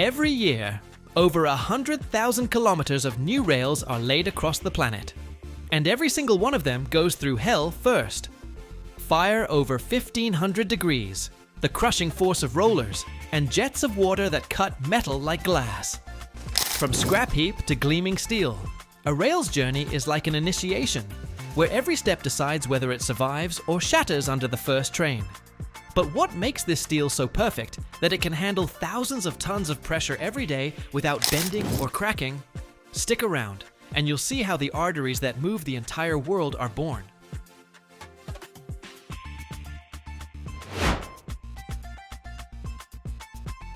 Every year, over 100,000 kilometers of new rails are laid across the planet. And every single one of them goes through hell first. Fire over 1,500 degrees, the crushing force of rollers, and jets of water that cut metal like glass. From scrap heap to gleaming steel, a rail's journey is like an initiation, where every step decides whether it survives or shatters under the first train. But what makes this steel so perfect that it can handle thousands of tons of pressure every day without bending or cracking? Stick around, and you'll see how the arteries that move the entire world are born.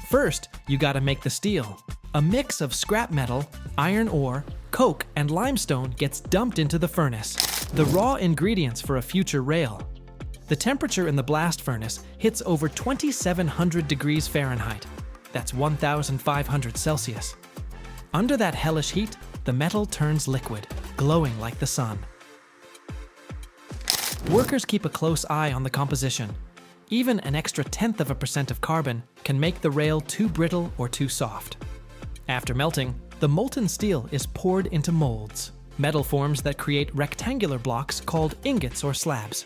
First, you gotta make the steel. A mix of scrap metal, iron ore, coke, and limestone gets dumped into the furnace, the raw ingredients for a future rail. The temperature in the blast furnace hits over 2,700 degrees Fahrenheit. That's 1,500 Celsius. Under that hellish heat, the metal turns liquid, glowing like the sun. Workers keep a close eye on the composition. Even an extra 0.1% of carbon can make the rail too brittle or too soft. After melting, the molten steel is poured into molds, metal forms that create rectangular blocks called ingots or slabs.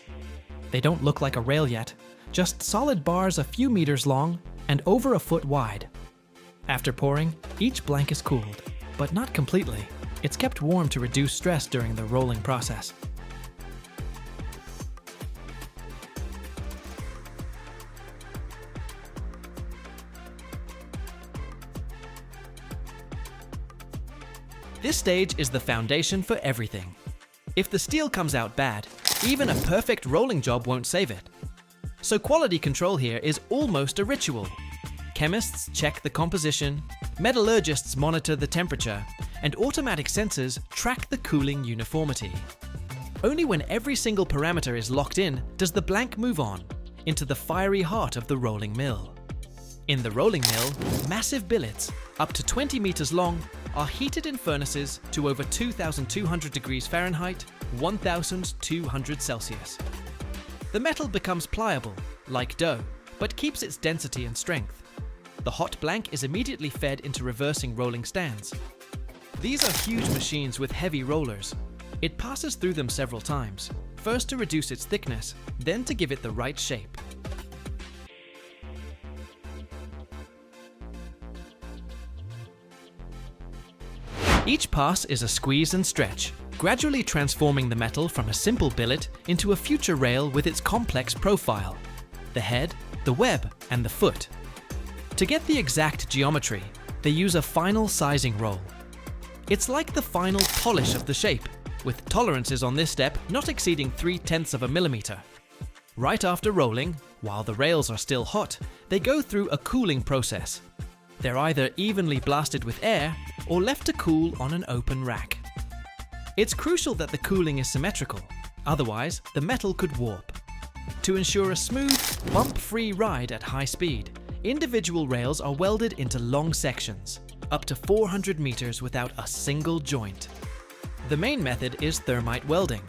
They don't look like a rail yet, just solid bars a few meters long and over a foot wide. After pouring, each blank is cooled, but not completely. It's kept warm to reduce stress during the rolling process. This stage is the foundation for everything. If the steel comes out bad, even a perfect rolling job won't save it. So quality control here is almost a ritual. Chemists check the composition, metallurgists monitor the temperature, and automatic sensors track the cooling uniformity. Only when every single parameter is locked in does the blank move on into the fiery heart of the rolling mill. In the rolling mill, massive billets, up to 20 meters long, are heated in furnaces to over 2,200 degrees Fahrenheit, 1,200 Celsius. The metal becomes pliable, like dough, but keeps its density and strength. The hot blank is immediately fed into reversing rolling stands. These are huge machines with heavy rollers. It passes through them several times, first to reduce its thickness, then to give it the right shape. Each pass is a squeeze and stretch, gradually transforming the metal from a simple billet into a future rail with its complex profile: the head, the web, and the foot. To get the exact geometry, they use a final sizing roll. It's like the final polish of the shape, with tolerances on this step not exceeding 0.3 of a millimeter. Right after rolling, while the rails are still hot, they go through a cooling process. They're either evenly blasted with air or left to cool on an open rack. It's crucial that the cooling is symmetrical, otherwise the metal could warp. To ensure a smooth, bump-free ride at high speed, individual rails are welded into long sections, up to 400 meters without a single joint. The main method is thermite welding.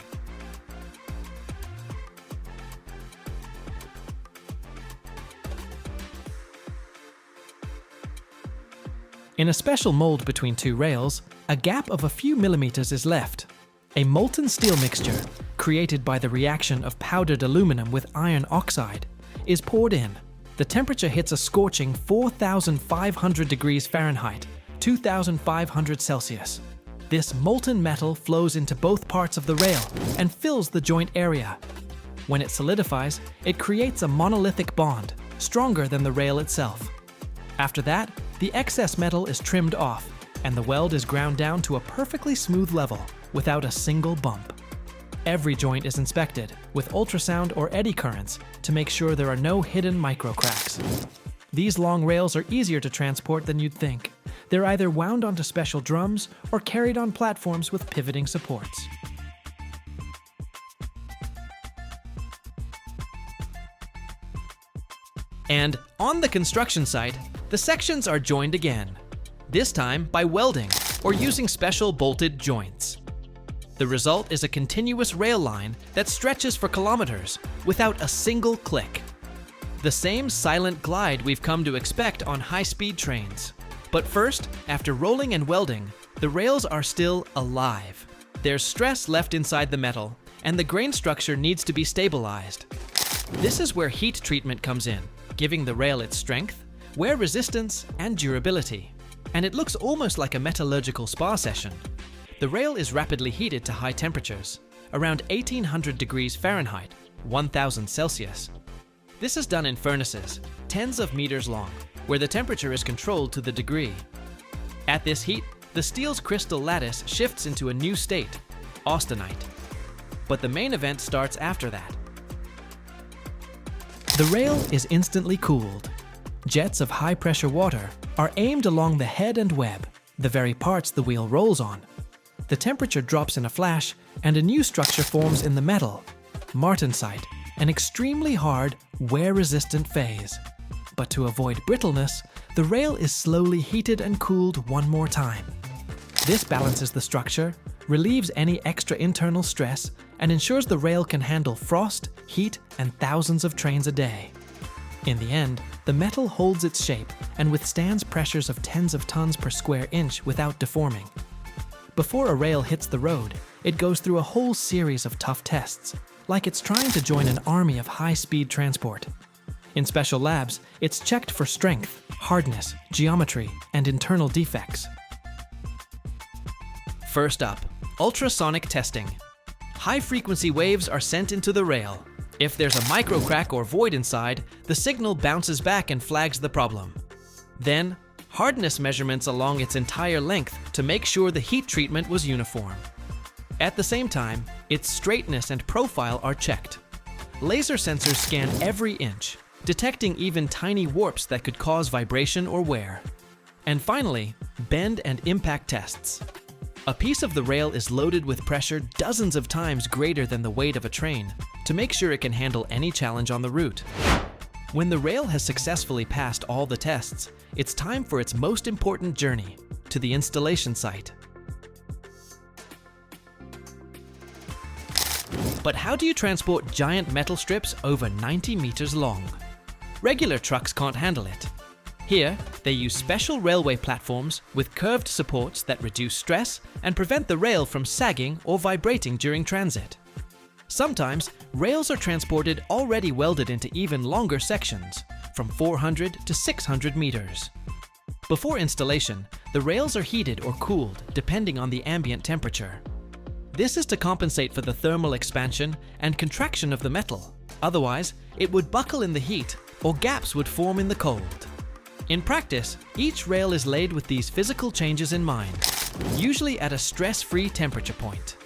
In a special mold between two rails, a gap of a few millimeters is left. A molten steel mixture, created by the reaction of powdered aluminum with iron oxide, is poured in. The temperature hits a scorching 4,500 degrees Fahrenheit, 2,500 Celsius. This molten metal flows into both parts of the rail and fills the joint area. When it solidifies, it creates a monolithic bond, stronger than the rail itself. After that, the excess metal is trimmed off, and the weld is ground down to a perfectly smooth level, without a single bump. Every joint is inspected, with ultrasound or eddy currents, to make sure there are no hidden micro cracks. These long rails are easier to transport than you'd think. They're either wound onto special drums or carried on platforms with pivoting supports. And on the construction site, the sections are joined again, this time by welding or using special bolted joints. The result is a continuous rail line that stretches for kilometers without a single click. The same silent glide we've come to expect on high-speed trains. But first, after rolling and welding, the rails are still alive. There's stress left inside the metal, and the grain structure needs to be stabilized. This is where heat treatment comes in, giving the rail its strength, wear resistance, and durability. And it looks almost like a metallurgical spa session. The rail is rapidly heated to high temperatures, around 1800 degrees Fahrenheit, 1000 Celsius. This is done in furnaces, tens of meters long, where the temperature is controlled to the degree. At this heat, the steel's crystal lattice shifts into a new state, austenite. But the main event starts after that. The rail is instantly cooled. Jets of high-pressure water are aimed along the head and web, the very parts the wheel rolls on. The temperature drops in a flash, and a new structure forms in the metal, Martensite, an extremely hard, wear-resistant phase. But to avoid brittleness, the rail is slowly heated and cooled one more time. This balances the structure, relieves any extra internal stress, and ensures the rail can handle frost, heat, and thousands of trains a day. In the end, the metal holds its shape and withstands pressures of tens of tons per square inch without deforming. Before a rail hits the road, it goes through a whole series of tough tests, like it's trying to join an army of high-speed transport. In special labs, it's checked for strength, hardness, geometry, and internal defects. First up, ultrasonic testing. High-frequency waves are sent into the rail. If there's a micro crack or void inside, the signal bounces back and flags the problem. Then, hardness measurements along its entire length to make sure the heat treatment was uniform. At the same time, its straightness and profile are checked. Laser sensors scan every inch, detecting even tiny warps that could cause vibration or wear. And finally, bend and impact tests. A piece of the rail is loaded with pressure dozens of times greater than the weight of a train to make sure it can handle any challenge on the route. When the rail has successfully passed all the tests, it's time for its most important journey, to the installation site. But how do you transport giant metal strips over 90 meters long? Regular trucks can't handle it. Here, they use special railway platforms with curved supports that reduce stress and prevent the rail from sagging or vibrating during transit. Sometimes, rails are transported already welded into even longer sections, from 400 to 600 meters. Before installation, the rails are heated or cooled depending on the ambient temperature. This is to compensate for the thermal expansion and contraction of the metal. Otherwise, it would buckle in the heat or gaps would form in the cold. In practice, each rail is laid with these physical changes in mind, usually at a stress-free temperature point.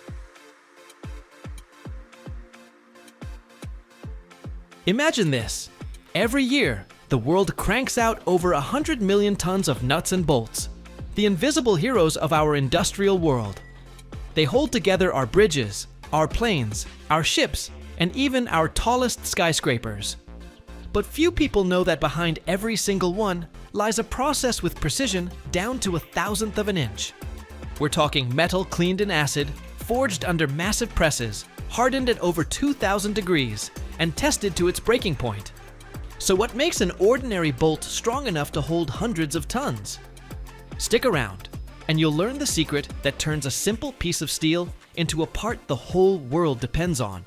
Imagine this. Every year, the world cranks out over 100 million tons of nuts and bolts, the invisible heroes of our industrial world. They hold together our bridges, our planes, our ships, and even our tallest skyscrapers. But few people know that behind every single one lies a process with precision down to 1,000th of an inch. We're talking metal cleaned in acid, forged under massive presses, hardened at over 2,000 degrees, and tested to its breaking point. So what makes an ordinary bolt strong enough to hold hundreds of tons? Stick around, and you'll learn the secret that turns a simple piece of steel into a part the whole world depends on.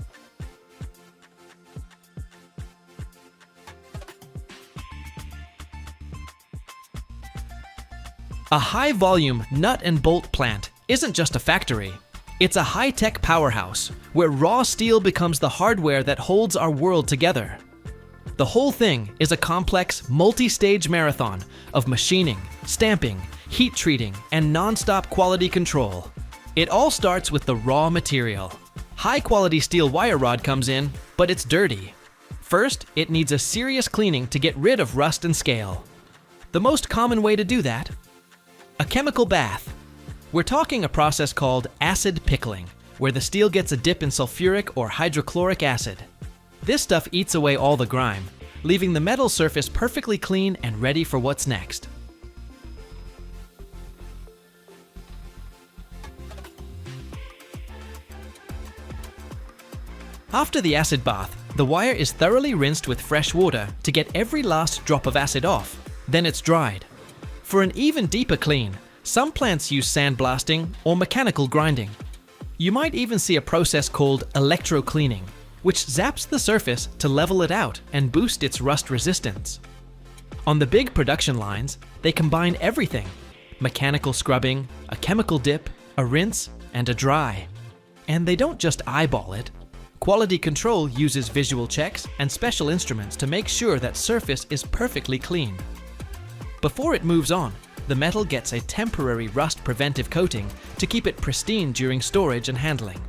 A high-volume nut and bolt plant isn't just a factory. It's a high-tech powerhouse where raw steel becomes the hardware that holds our world together. The whole thing is a complex, multi-stage marathon of machining, stamping, heat treating, and non-stop quality control. It all starts with the raw material. High-quality steel wire rod comes in, but it's dirty. First, it needs a serious cleaning to get rid of rust and scale. The most common way to do that? A chemical bath. We're talking a process called acid pickling, where the steel gets a dip in sulfuric or hydrochloric acid. This stuff eats away all the grime, leaving the metal surface perfectly clean and ready for what's next. After the acid bath, the wire is thoroughly rinsed with fresh water to get every last drop of acid off. Then it's dried. For an even deeper clean, some plants use sandblasting or mechanical grinding. You might even see a process called electrocleaning, which zaps the surface to level it out and boost its rust resistance. On the big production lines, they combine everything: mechanical scrubbing, a chemical dip, a rinse, and a dry. And they don't just eyeball it. Quality control uses visual checks and special instruments to make sure that surface is perfectly clean. Before it moves on, the metal gets a temporary rust preventive coating to keep it pristine during storage and handling.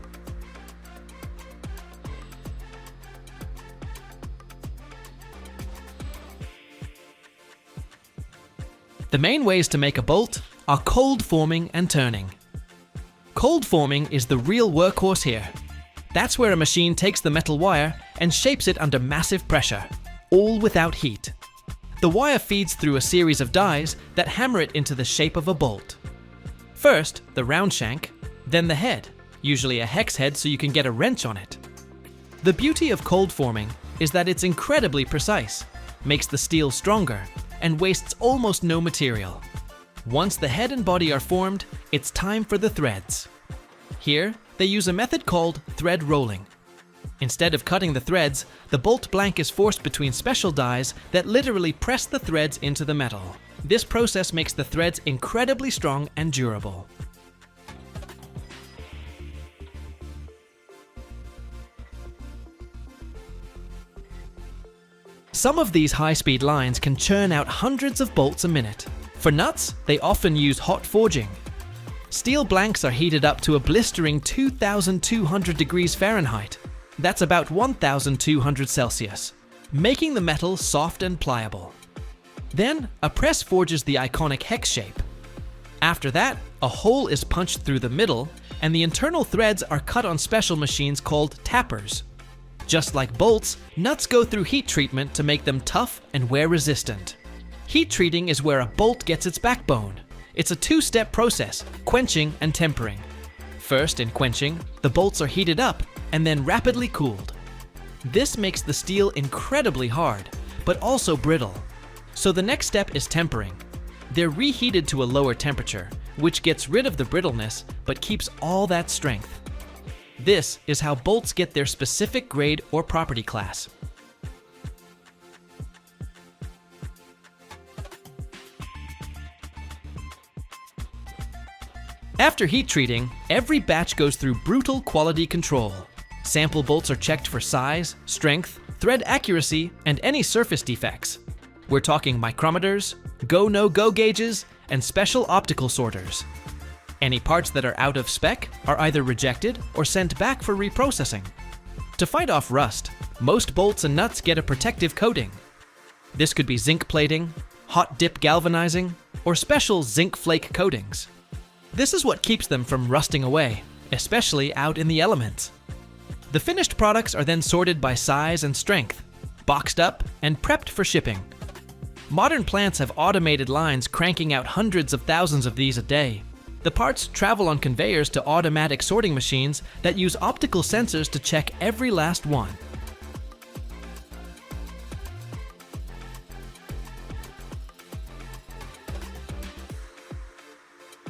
The main ways to make a bolt are cold forming and turning. Cold forming is the real workhorse here. That's where a machine takes the metal wire and shapes it under massive pressure, all without heat. The wire feeds through a series of dies that hammer it into the shape of a bolt. First, the round shank, then the head, usually a hex head so you can get a wrench on it. The beauty of cold forming is that it's incredibly precise, makes the steel stronger, and wastes almost no material. Once the head and body are formed, it's time for the threads. Here, they use a method called thread rolling. Instead of cutting the threads, the bolt blank is forced between special dies that literally press the threads into the metal. This process makes the threads incredibly strong and durable. Some of these high-speed lines can churn out hundreds of bolts a minute. For nuts, they often use hot forging. Steel blanks are heated up to a blistering 2,200 degrees Fahrenheit. That's about 1,200 Celsius, making the metal soft and pliable. Then, a press forges the iconic hex shape. After that, a hole is punched through the middle, and the internal threads are cut on special machines called tappers. Just like bolts, nuts go through heat treatment to make them tough and wear resistant. Heat treating is where a bolt gets its backbone. It's a two-step process, quenching and tempering. First, in quenching, the bolts are heated up and then rapidly cooled. This makes the steel incredibly hard, but also brittle. So the next step is tempering. They're reheated to a lower temperature, which gets rid of the brittleness but keeps all that strength. This is how bolts get their specific grade or property class. After heat treating, every batch goes through brutal quality control. Sample bolts are checked for size, strength, thread accuracy, and any surface defects. We're talking micrometers, go-no-go gauges, and special optical sorters. Any parts that are out of spec are either rejected or sent back for reprocessing. To fight off rust, most bolts and nuts get a protective coating. This could be zinc plating, hot dip galvanizing, or special zinc flake coatings. This is what keeps them from rusting away, especially out in the elements. The finished products are then sorted by size and strength, boxed up, and prepped for shipping. Modern plants have automated lines cranking out hundreds of thousands of these a day. The parts travel on conveyors to automatic sorting machines that use optical sensors to check every last one.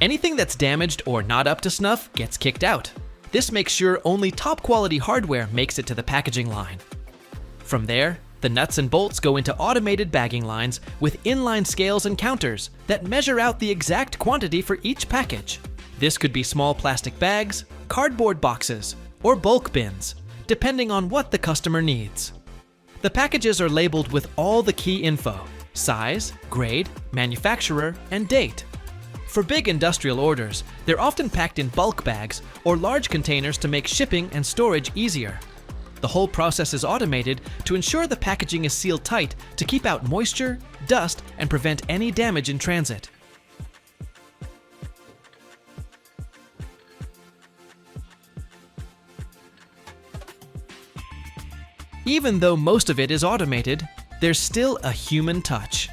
Anything that's damaged or not up to snuff gets kicked out. This makes sure only top quality hardware makes it to the packaging line. From there, the nuts and bolts go into automated bagging lines with inline scales and counters that measure out the exact quantity for each package. This could be small plastic bags, cardboard boxes, or bulk bins, depending on what the customer needs. The packages are labeled with all the key info: size, grade, manufacturer, and date. For big industrial orders, they're often packed in bulk bags or large containers to make shipping and storage easier. The whole process is automated to ensure the packaging is sealed tight to keep out moisture, dust, and prevent any damage in transit. Even though most of it is automated, there's still a human touch.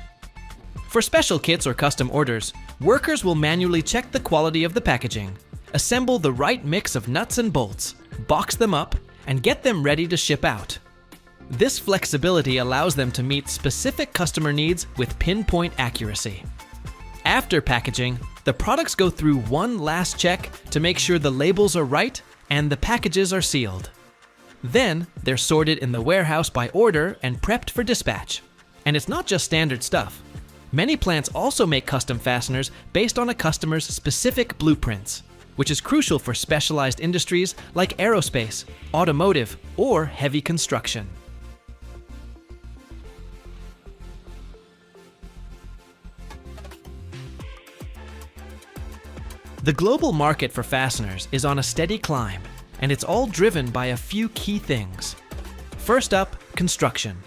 For special kits or custom orders, workers will manually check the quality of the packaging, assemble the right mix of nuts and bolts, box them up, and get them ready to ship out. This flexibility allows them to meet specific customer needs with pinpoint accuracy. After packaging, the products go through one last check to make sure the labels are right and the packages are sealed. Then, they're sorted in the warehouse by order and prepped for dispatch. And it's not just standard stuff. Many plants also make custom fasteners based on a customer's specific blueprints, which is crucial for specialized industries like aerospace, automotive, or heavy construction. The global market for fasteners is on a steady climb, and it's all driven by a few key things. First up, construction.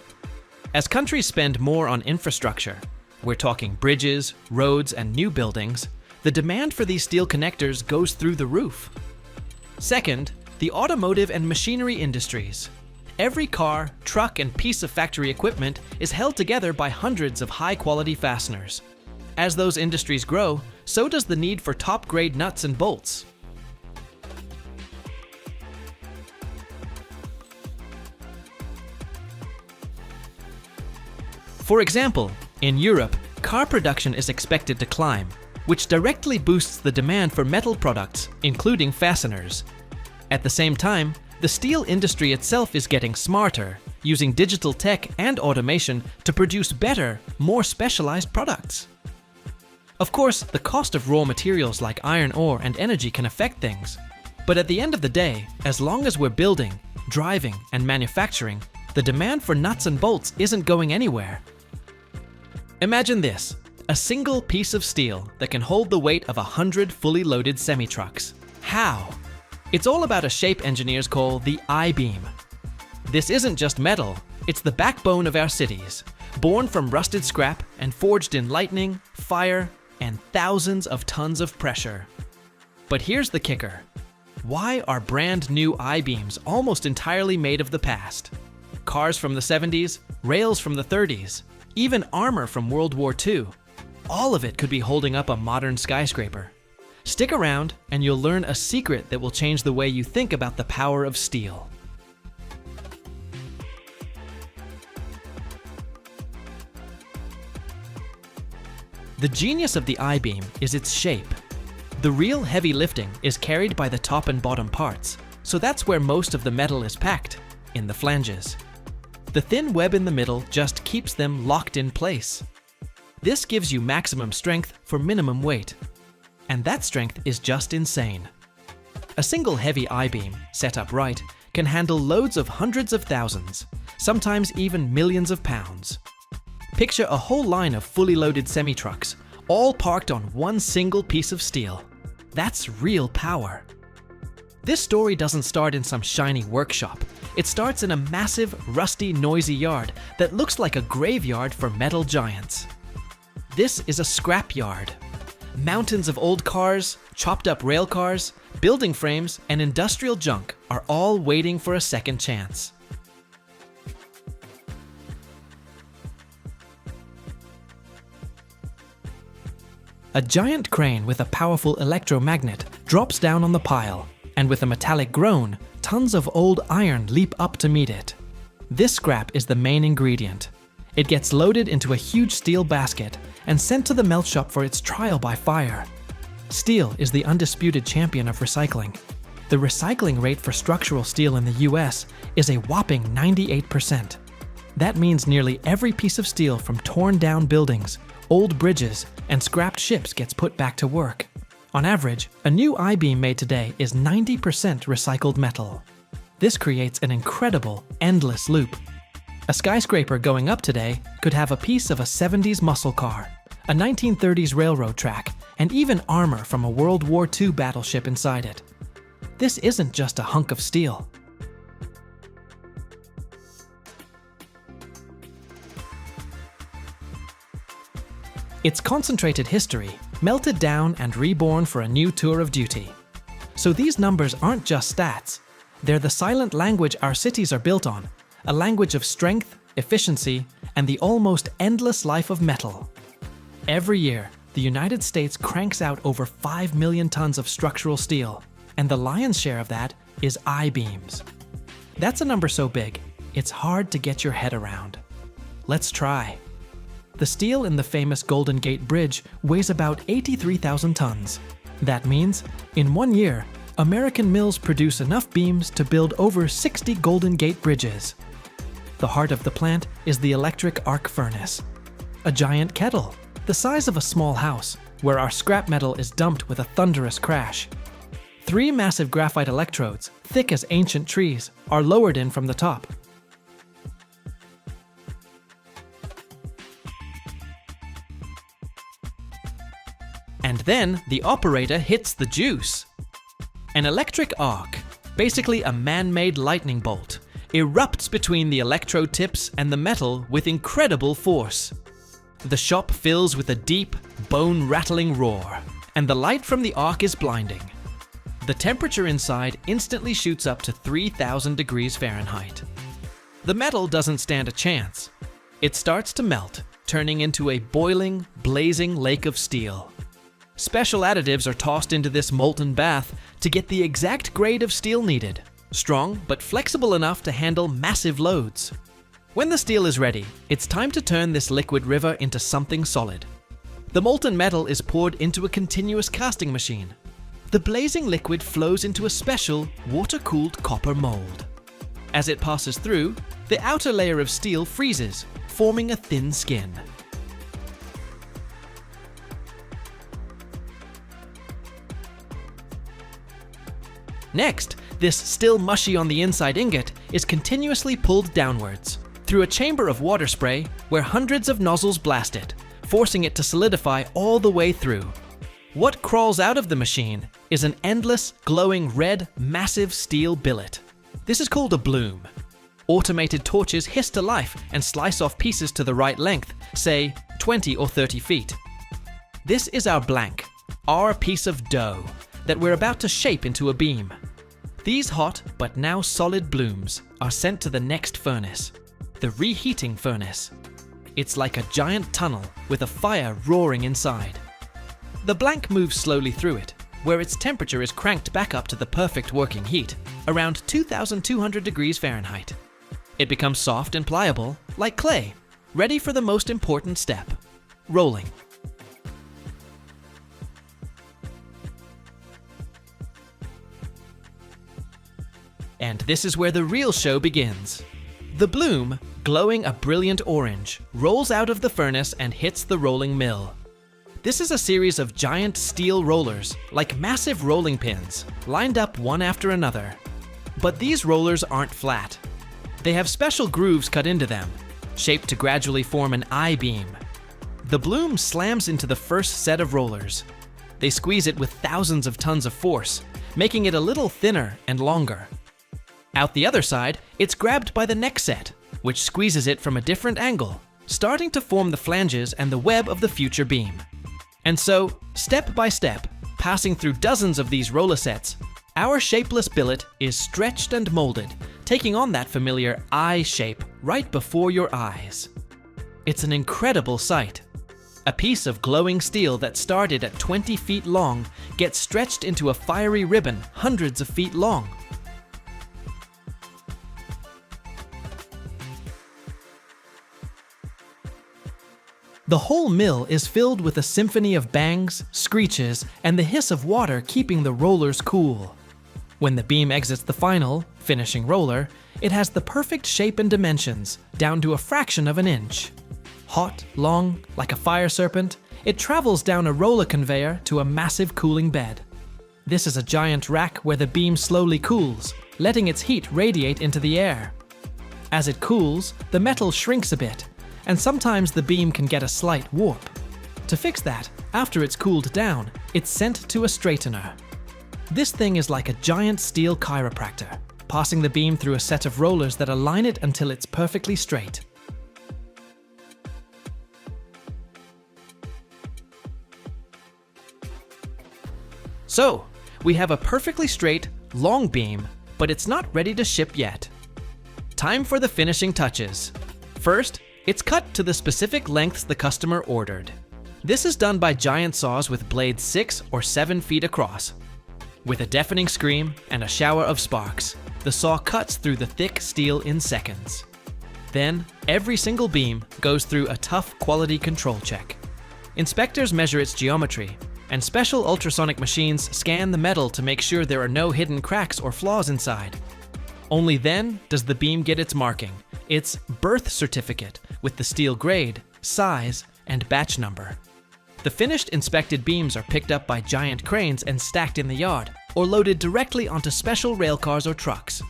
As countries spend more on infrastructure, we're talking bridges, roads, and new buildings, the demand for these steel connectors goes through the roof. Second, the automotive and machinery industries. Every car, truck, and piece of factory equipment is held together by hundreds of high-quality fasteners. As those industries grow, so does the need for top-grade nuts and bolts. For example, in Europe, car production is expected to climb, which directly boosts the demand for metal products, including fasteners. At the same time, the steel industry itself is getting smarter, using digital tech and automation to produce better, more specialized products. Of course, the cost of raw materials like iron ore and energy can affect things. But at the end of the day, as long as we're building, driving, and manufacturing, the demand for nuts and bolts isn't going anywhere. Imagine this, a single piece of steel that can hold the weight of 100 fully loaded semi-trucks. How? It's all about a shape engineers call the I-beam. This isn't just metal, it's the backbone of our cities, born from rusted scrap and forged in lightning, fire, and thousands of tons of pressure. But here's the kicker. Why are brand new I-beams almost entirely made of the past? Cars from the 70s, rails from the 30s, even armor from World War II. All of it could be holding up a modern skyscraper. Stick around and you'll learn a secret that will change the way you think about the power of steel. The genius of the I-beam is its shape. The real heavy lifting is carried by the top and bottom parts, so that's where most of the metal is packed, in the flanges. The thin web in the middle just keeps them locked in place. This gives you maximum strength for minimum weight. And that strength is just insane. A single heavy I-beam, set up right, can handle loads of hundreds of thousands, sometimes even millions of pounds. Picture a whole line of fully loaded semi-trucks, all parked on one single piece of steel. That's real power. This story doesn't start in some shiny workshop. It starts in a massive, rusty, noisy yard that looks like a graveyard for metal giants. This is a scrap yard. Mountains of old cars, chopped up rail cars, building frames, and industrial junk are all waiting for a second chance. A giant crane with a powerful electromagnet drops down on the pile, and with a metallic groan, tons of old iron leap up to meet it. This scrap is the main ingredient. It gets loaded into a huge steel basket and sent to the melt shop for its trial by fire. Steel is the undisputed champion of recycling. The recycling rate for structural steel in the US is a whopping 98%. That means nearly every piece of steel from torn down buildings, old bridges, and scrapped ships gets put back to work. On average, a new I-beam made today is 90% recycled metal. This creates an incredible, endless loop. A skyscraper going up today could have a piece of a 70s muscle car, a 1930s railroad track, and even armor from a World War II battleship inside it. This isn't just a hunk of steel. It's concentrated history, melted down and reborn for a new tour of duty. So these numbers aren't just stats. They're the silent language our cities are built on, a language of strength, efficiency, and the almost endless life of metal. Every year, the United States cranks out over 5 million tons of structural steel, and the lion's share of that is I-beams. That's a number so big, it's hard to get your head around. Let's try. the steel in the famous Golden Gate Bridge weighs about 83,000 tons. That means, in 1 year, American mills produce enough beams to build over 60 Golden Gate bridges. The heart of the plant is the electric arc furnace, a giant kettle, the size of a small house, where our scrap metal is dumped with a thunderous crash. 3 massive graphite electrodes, thick as ancient trees, are lowered in from the top. And then the operator hits the juice. An electric arc, basically a man-made lightning bolt, erupts between the electrode tips and the metal with incredible force. The shop fills with a deep, bone-rattling roar, and the light from the arc is blinding. The temperature inside instantly shoots up to 3,000 degrees Fahrenheit. The metal doesn't stand a chance. It starts to melt, turning into a boiling, blazing lake of steel. Special additives are tossed into this molten bath to get the exact grade of steel needed, strong but flexible enough to handle massive loads. When the steel is ready, it's time to turn this liquid river into something solid. The molten metal is poured into a continuous casting machine. The blazing liquid flows into a special, water-cooled copper mold. As it passes through, the outer layer of steel freezes, forming a thin skin. Next, this still mushy on the inside ingot is continuously pulled downwards through a chamber of water spray where hundreds of nozzles blast it, forcing it to solidify all the way through. What crawls out of the machine is an endless, glowing red, massive steel billet. This is called a bloom. Automated torches hiss to life and slice off pieces to the right length, say 20 or 30 feet. This is our blank, our piece of dough that we're about to shape into a beam. These hot, but now solid blooms are sent to the next furnace, the reheating furnace. It's like a giant tunnel with a fire roaring inside. The blank moves slowly through it, where its temperature is cranked back up to the perfect working heat, around 2,200 degrees Fahrenheit. It becomes soft and pliable, like clay, ready for the most important step, rolling. And this is where the real show begins. The bloom, glowing a brilliant orange, rolls out of the furnace and hits the rolling mill. This is a series of giant steel rollers, like massive rolling pins, lined up one after another. But these rollers aren't flat. They have special grooves cut into them, shaped to gradually form an I-beam. The bloom slams into the first set of rollers. They squeeze it with thousands of tons of force, making it a little thinner and longer. Out the other side, it's grabbed by the next set, which squeezes it from a different angle, starting to form the flanges and the web of the future beam. And so, step by step, passing through dozens of these roller sets, our shapeless billet is stretched and molded, taking on that familiar I shape right before your eyes. It's an incredible sight. A piece of glowing steel that started at 20 feet long gets stretched into a fiery ribbon hundreds of feet long. The whole mill is filled with a symphony of bangs, screeches, and the hiss of water keeping the rollers cool. When the beam exits the final, finishing roller, it has the perfect shape and dimensions, down to a fraction of an inch. Hot, long, like a fire serpent, it travels down a roller conveyor to a massive cooling bed. This is a giant rack where the beam slowly cools, letting its heat radiate into the air. As it cools, the metal shrinks a bit, and sometimes the beam can get a slight warp. To fix that, after it's cooled down, it's sent to a straightener. This thing is like a giant steel chiropractor, passing the beam through a set of rollers that align it until it's perfectly straight. So, we have a perfectly straight, long beam, but it's not ready to ship yet. Time for the finishing touches. First, it's cut to the specific lengths the customer ordered. This is done by giant saws with blades 6 or 7 feet across. With a deafening scream and a shower of sparks, the saw cuts through the thick steel in seconds. Then, every single beam goes through a tough quality control check. Inspectors measure its geometry, and special ultrasonic machines scan the metal to make sure there are no hidden cracks or flaws inside. Only then does the beam get its marking, its birth certificate, with the steel grade, size, and batch number. The finished inspected beams are picked up by giant cranes and stacked in the yard, or loaded directly onto special railcars or trucks.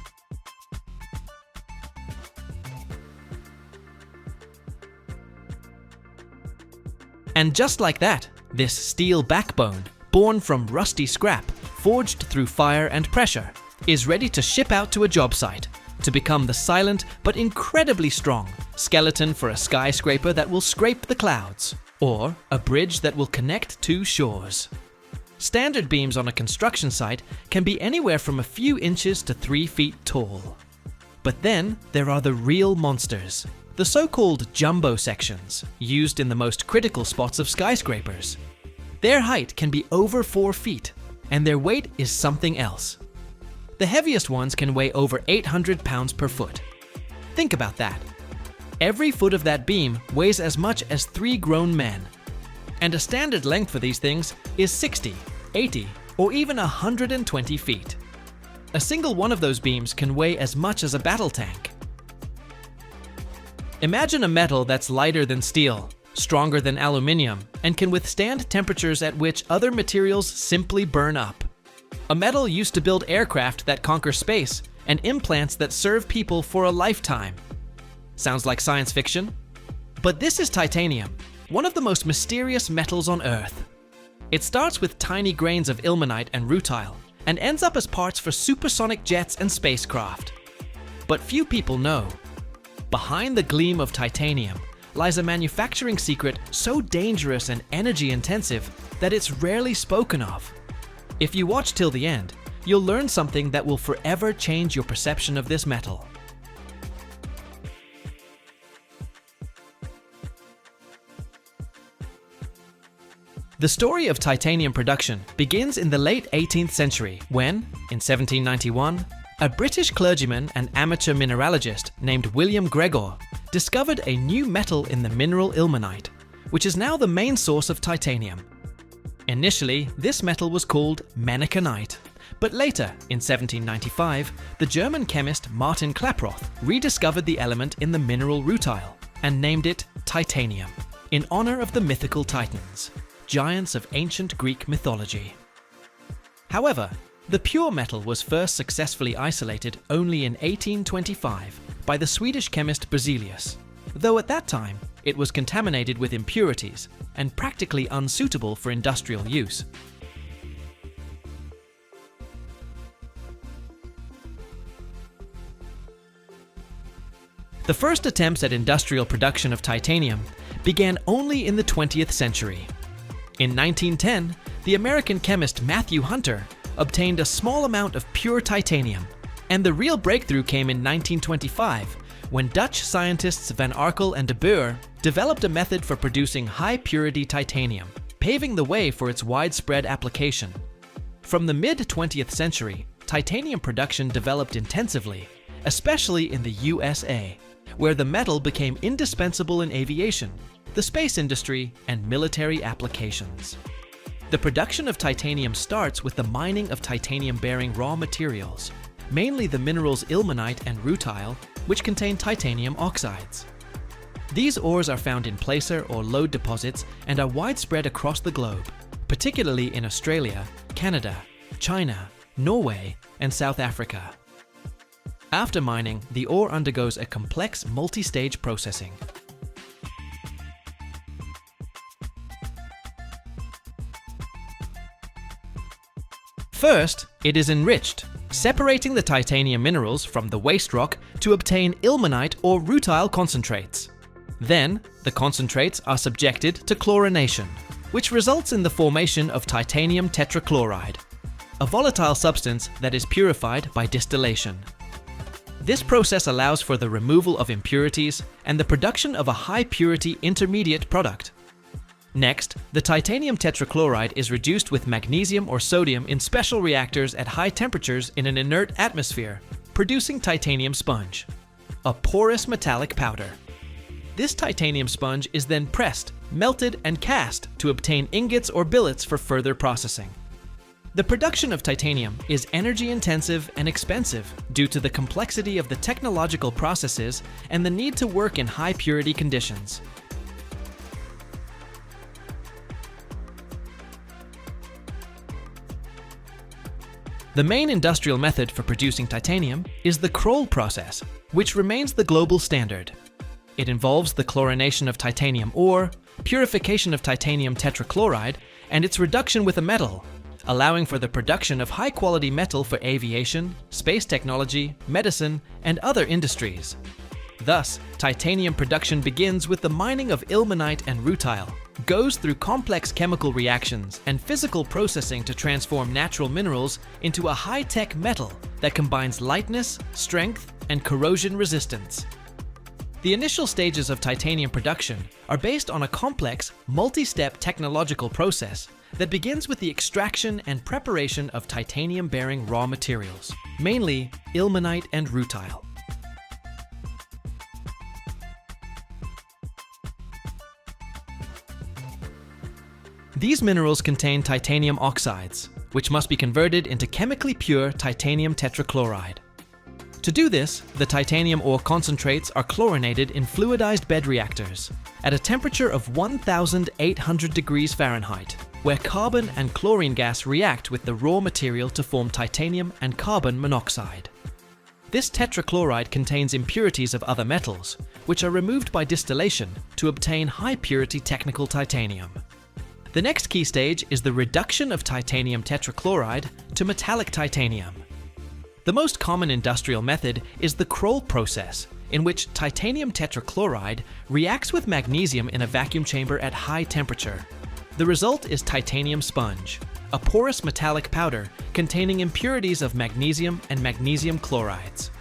And just like that, this steel backbone, born from rusty scrap, forged through fire and pressure, is ready to ship out to a job site, to become the silent but incredibly strong skeleton for a skyscraper that will scrape the clouds, or a bridge that will connect two shores. Standard beams on a construction site can be anywhere from a few inches to 3 feet tall. But then there are the real monsters, the so-called jumbo sections, used in the most critical spots of skyscrapers. Their height can be over 4 feet, and their weight is something else. The heaviest ones can weigh over 800 pounds per foot. Think about that. Every foot of that beam weighs as much as 3 grown men. And a standard length for these things is 60, 80, or even 120 feet. A single one of those beams can weigh as much as a battle tank. Imagine a metal that's lighter than steel, stronger than aluminium, and can withstand temperatures at which other materials simply burn up. A metal used to build aircraft that conquer space and implants that serve people for a lifetime. Sounds like science fiction? But this is titanium, one of the most mysterious metals on Earth. It starts with tiny grains of ilmenite and rutile and ends up as parts for supersonic jets and spacecraft. But few people know. Behind the gleam of titanium lies a manufacturing secret so dangerous and energy intensive that it's rarely spoken of. If you watch till the end, you'll learn something that will forever change your perception of this metal. The story of titanium production begins in the late 18th century when, in 1791, a British clergyman and amateur mineralogist named William Gregor discovered a new metal in the mineral ilmenite, which is now the main source of titanium. Initially, this metal was called Mennichenite, but later, in 1795, the German chemist Martin Klaproth rediscovered the element in the mineral rutile and named it titanium, in honor of the mythical Titans, giants of ancient Greek mythology. However, the pure metal was first successfully isolated only in 1825 by the Swedish chemist Berzelius, though at that time it was contaminated with impurities and practically unsuitable for industrial use. The first attempts at industrial production of titanium began only in the 20th century. In 1910, the American chemist Matthew Hunter obtained a small amount of pure titanium, and the real breakthrough came in 1925 when Dutch scientists Van Arkel and de Boer developed a method for producing high-purity titanium, paving the way for its widespread application. From the mid-20th century, titanium production developed intensively, especially in the USA, where the metal became indispensable in aviation, the space industry, and military applications. The production of titanium starts with the mining of titanium-bearing raw materials, mainly the minerals ilmenite and rutile, which contain titanium oxides. These ores are found in placer or lode deposits and are widespread across the globe, particularly in Australia, Canada, China, Norway, and South Africa. After mining, the ore undergoes a complex multi-stage processing. First, it is enriched, separating the titanium minerals from the waste rock to obtain ilmenite or rutile concentrates. Then, the concentrates are subjected to chlorination, which results in the formation of titanium tetrachloride, a volatile substance that is purified by distillation. This process allows for the removal of impurities and the production of a high-purity intermediate product. Next, the titanium tetrachloride is reduced with magnesium or sodium in special reactors at high temperatures in an inert atmosphere, producing titanium sponge. a porous metallic powder. This titanium sponge is then pressed, melted, and cast to obtain ingots or billets for further processing. The production of titanium is energy-intensive and expensive due to the complexity of the technological processes and the need to work in high-purity conditions. The main industrial method for producing titanium is the Kroll process, which remains the global standard. It involves the chlorination of titanium ore, purification of titanium tetrachloride, and its reduction with a metal, allowing for the production of high-quality metal for aviation, space technology, medicine, and other industries. Thus, titanium production begins with the mining of ilmenite and rutile, goes through complex chemical reactions and physical processing to transform natural minerals into a high-tech metal that combines lightness, strength, and corrosion resistance. The initial stages of titanium production are based on a complex, multi-step technological process that begins with the extraction and preparation of titanium-bearing raw materials, mainly ilmenite and rutile. These minerals contain titanium oxides, which must be converted into chemically pure titanium tetrachloride. To do this, the titanium ore concentrates are chlorinated in fluidized bed reactors at a temperature of 1,800 degrees Fahrenheit, where carbon and chlorine gas react with the raw material to form titanium and carbon monoxide. This tetrachloride contains impurities of other metals, which are removed by distillation to obtain high-purity technical titanium. The next key stage is the reduction of titanium tetrachloride to metallic titanium. The most common industrial method is the Kroll process, in which titanium tetrachloride reacts with magnesium in a vacuum chamber at high temperature. The result is titanium sponge, a porous metallic powder containing impurities of magnesium and magnesium chlorides.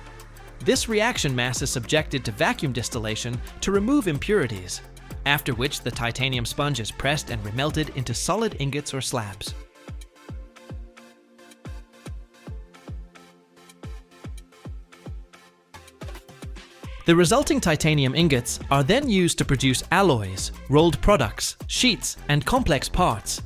This reaction mass is subjected to vacuum distillation to remove impurities, after which the titanium sponge is pressed and remelted into solid ingots or slabs. The resulting titanium ingots are then used to produce alloys, rolled products, sheets, and complex parts.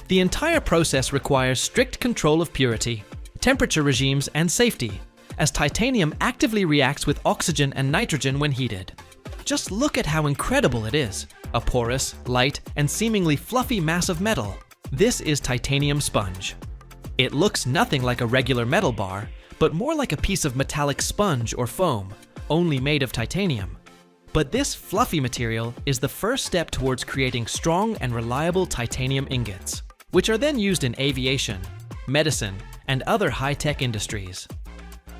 The entire process requires strict control of purity, temperature regimes, and safety, as titanium actively reacts with oxygen and nitrogen when heated. Just look at how incredible it is, a porous, light, and seemingly fluffy mass of metal. This is titanium sponge. It looks nothing like a regular metal bar, but more like a piece of metallic sponge or foam, only made of titanium. But this fluffy material is the first step towards creating strong and reliable titanium ingots, which are then used in aviation, medicine, and other high-tech industries.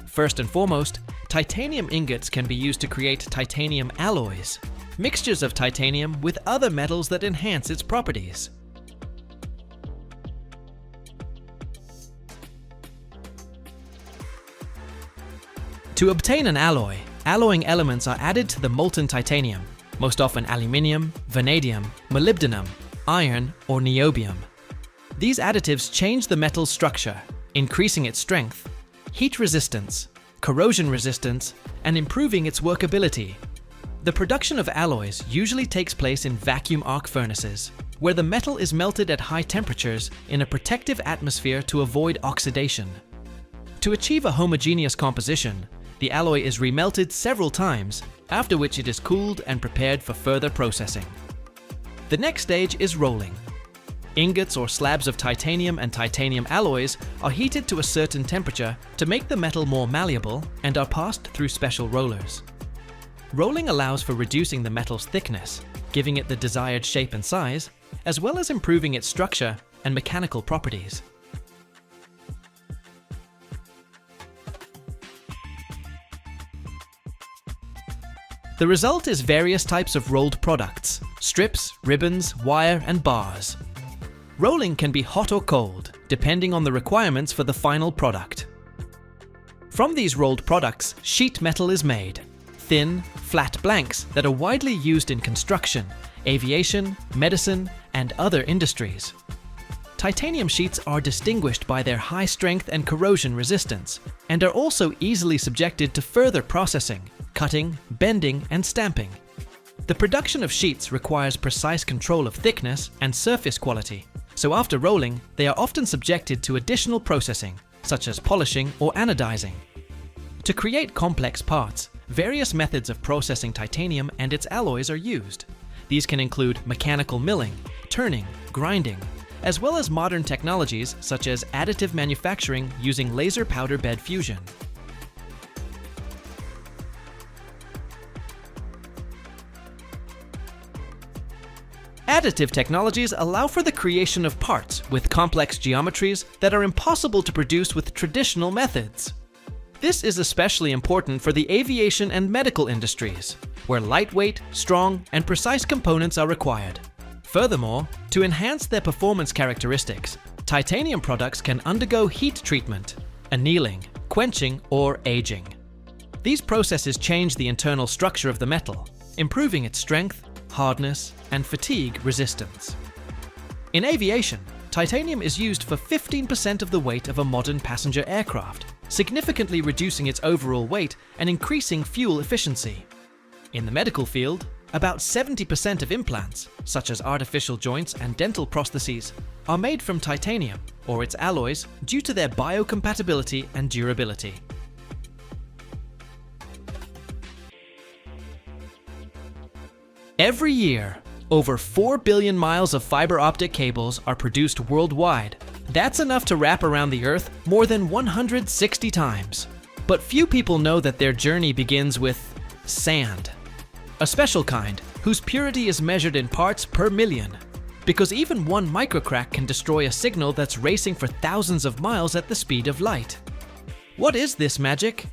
First and foremost, titanium ingots can be used to create titanium alloys, mixtures of titanium with other metals that enhance its properties. To obtain an alloy, alloying elements are added to the molten titanium, most often aluminium, vanadium, molybdenum, iron, or niobium. These additives change the metal's structure, increasing its strength, heat resistance, corrosion resistance, and improving its workability. The production of alloys usually takes place in vacuum arc furnaces, where the metal is melted at high temperatures in a protective atmosphere to avoid oxidation. To achieve a homogeneous composition, the alloy is remelted several times, after which it is cooled and prepared for further processing. The next stage is rolling. Ingots or slabs of titanium and titanium alloys are heated to a certain temperature to make the metal more malleable and are passed through special rollers. Rolling allows for reducing the metal's thickness, giving it the desired shape and size, as well as improving its structure and mechanical properties. The result is various types of rolled products: strips, ribbons, wire, and bars. Rolling can be hot or cold, depending on the requirements for the final product. From these rolled products, sheet metal is made, thin, flat blanks that are widely used in construction, aviation, medicine, and other industries. Titanium sheets are distinguished by their high strength and corrosion resistance, and are also easily subjected to further processing, cutting, bending, and stamping. The production of sheets requires precise control of thickness and surface quality, so after rolling, they are often subjected to additional processing, such as polishing or anodizing. To create complex parts, various methods of processing titanium and its alloys are used. These can include mechanical milling, turning, grinding, as well as modern technologies such as additive manufacturing using laser powder bed fusion. Additive technologies allow for the creation of parts with complex geometries that are impossible to produce with traditional methods. This is especially important for the aviation and medical industries, where lightweight, strong, and precise components are required. Furthermore, to enhance their performance characteristics, titanium products can undergo heat treatment, annealing, quenching, or aging. These processes change the internal structure of the metal, improving its strength, hardness, and fatigue resistance. In aviation, titanium is used for 15% of the weight of a modern passenger aircraft, significantly reducing its overall weight and increasing fuel efficiency. In the medical field, about 70% of implants, such as artificial joints and dental prostheses, are made from titanium or its alloys due to their biocompatibility and durability. Every year, over 4 billion miles of fiber optic cables are produced worldwide. That's enough to wrap around the Earth more than 160 times. But few people know that their journey begins with sand. A special kind, whose purity is measured in parts per million. Because even one microcrack can destroy a signal that's racing for thousands of miles at the speed of light. What is this magic?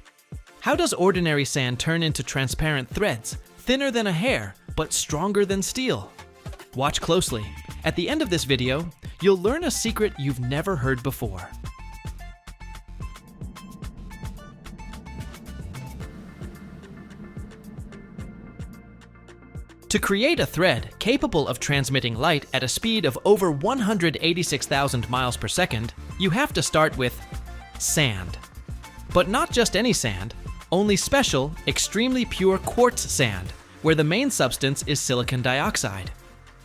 How does ordinary sand turn into transparent threads, thinner than a hair, but stronger than steel? Watch closely. At the end of this video, you'll learn a secret you've never heard before. To create a thread capable of transmitting light at a speed of over 186,000 miles per second, you have to start with sand. But not just any sand, only special, extremely pure quartz sand, where the main substance is silicon dioxide.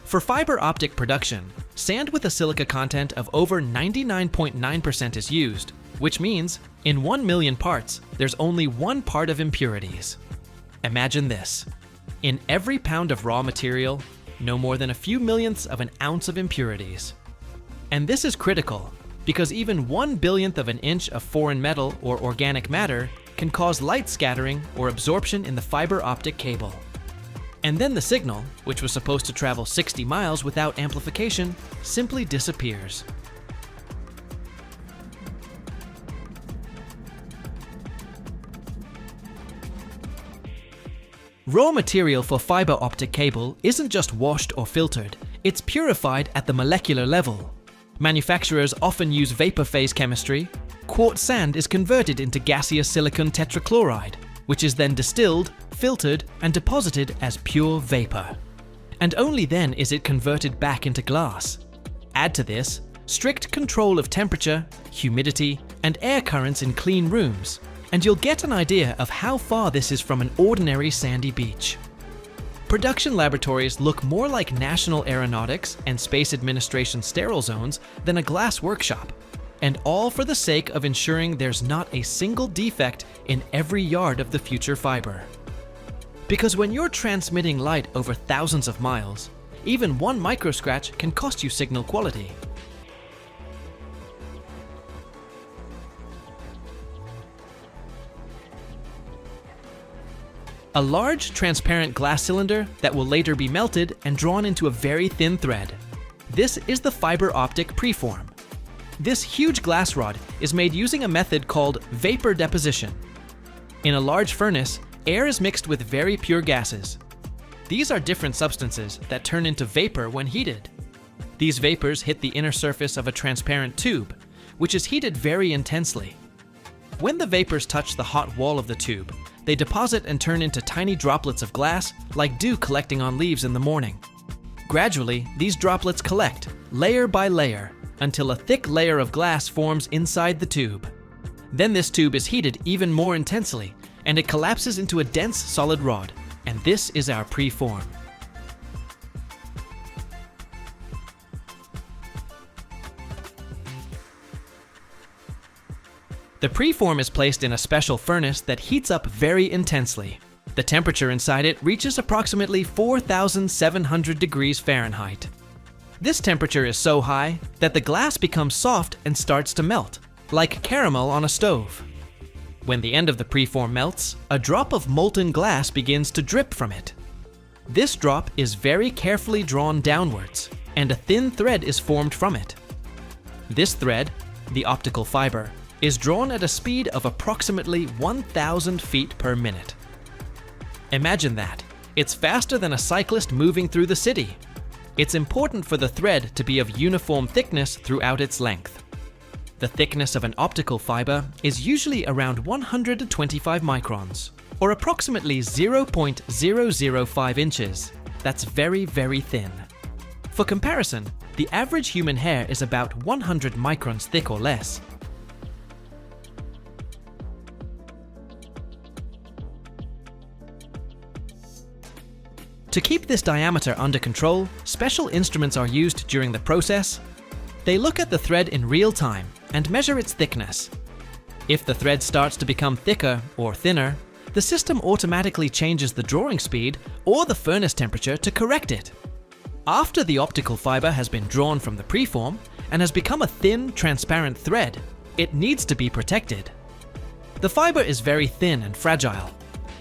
For fiber optic production, sand with a silica content of over 99.9% is used, which means in 1 million parts, there's only 1 part of impurities. Imagine this. In every pound of raw material, no more than a few millionths of an ounce of impurities. And this is critical, because even 1 billionth of an inch of foreign metal or organic matter can cause light scattering or absorption in the fiber optic cable. And then the signal, which was supposed to travel 60 miles without amplification, simply disappears. Raw material for fiber optic cable isn't just washed or filtered, it's purified at the molecular level. Manufacturers often use vapor phase chemistry. Quartz sand is converted into gaseous silicon tetrachloride, which is then distilled, filtered, and deposited as pure vapor. And only then is it converted back into glass. Add to this strict control of temperature, humidity, and air currents in clean rooms, and you'll get an idea of how far this is from an ordinary sandy beach. Production laboratories look more like National Aeronautics and Space Administration sterile zones than a glass workshop, and all for the sake of ensuring there's not a single defect in every yard of the future fiber. Because when you're transmitting light over thousands of miles, even one microscratch can cost you signal quality. A large, transparent glass cylinder that will later be melted and drawn into a very thin thread. This is the fiber optic preform. This huge glass rod is made using a method called vapor deposition. In a large furnace, air is mixed with very pure gases. These are different substances that turn into vapor when heated. These vapors hit the inner surface of a transparent tube, which is heated very intensely. When the vapors touch the hot wall of the tube, they deposit and turn into tiny droplets of glass, like dew collecting on leaves in the morning. Gradually, these droplets collect, layer by layer, until a thick layer of glass forms inside the tube. Then this tube is heated even more intensely, and it collapses into a dense solid rod, and this is our preform. The preform is placed in a special furnace that heats up very intensely. The temperature inside it reaches approximately 4,700 degrees Fahrenheit. This temperature is so high that the glass becomes soft and starts to melt, like caramel on a stove. When the end of the preform melts, a drop of molten glass begins to drip from it. This drop is very carefully drawn downwards, and a thin thread is formed from it. This thread, the optical fiber, is drawn at a speed of approximately 1,000 feet per minute. Imagine that. It's faster than a cyclist moving through the city. It's important for the thread to be of uniform thickness throughout its length. The thickness of an optical fiber is usually around 125 microns, or approximately 0.005 inches. That's very, very thin. For comparison, the average human hair is about 100 microns thick or less. To keep this diameter under control, special instruments are used during the process. They look at the thread in real time and measure its thickness. If the thread starts to become thicker or thinner, the system automatically changes the drawing speed or the furnace temperature to correct it. After the optical fiber has been drawn from the preform and has become a thin, transparent thread, it needs to be protected. The fiber is very thin and fragile.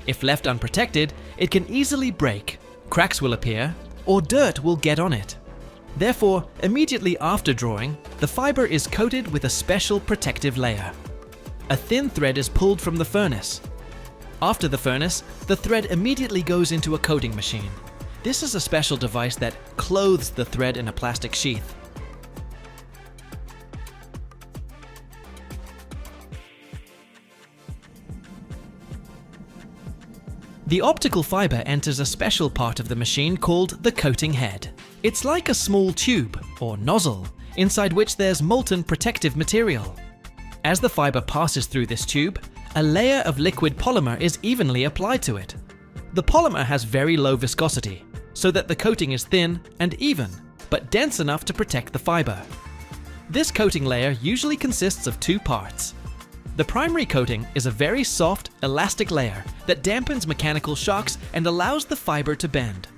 If left unprotected, it can easily break. Cracks will appear, or dirt will get on it. Therefore, immediately after drawing, the fiber is coated with a special protective layer. A thin thread is pulled from the furnace. After the furnace, the thread immediately goes into a coating machine. This is a special device that clothes the thread in a plastic sheath. The optical fiber enters a special part of the machine called the coating head. It's like a small tube, or nozzle, inside which there's molten protective material. As the fiber passes through this tube, a layer of liquid polymer is evenly applied to it. The polymer has very low viscosity, so that the coating is thin and even, but dense enough to protect the fiber. This coating layer usually consists of two parts. The primary coating is a very soft, elastic layer that dampens mechanical shocks and allows the fiber to bend.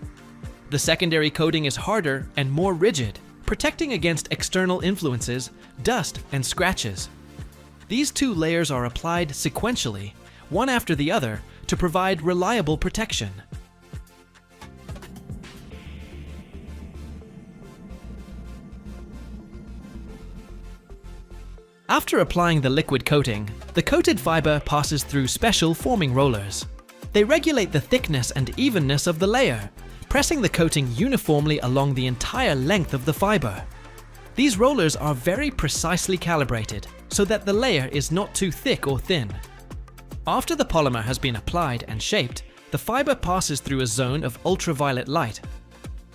The secondary coating is harder and more rigid, protecting against external influences, dust, and scratches. These two layers are applied sequentially, one after the other, to provide reliable protection. After applying the liquid coating, the coated fiber passes through special forming rollers. They regulate the thickness and evenness of the layer, pressing the coating uniformly along the entire length of the fiber. These rollers are very precisely calibrated so that the layer is not too thick or thin. After the polymer has been applied and shaped, the fiber passes through a zone of ultraviolet light.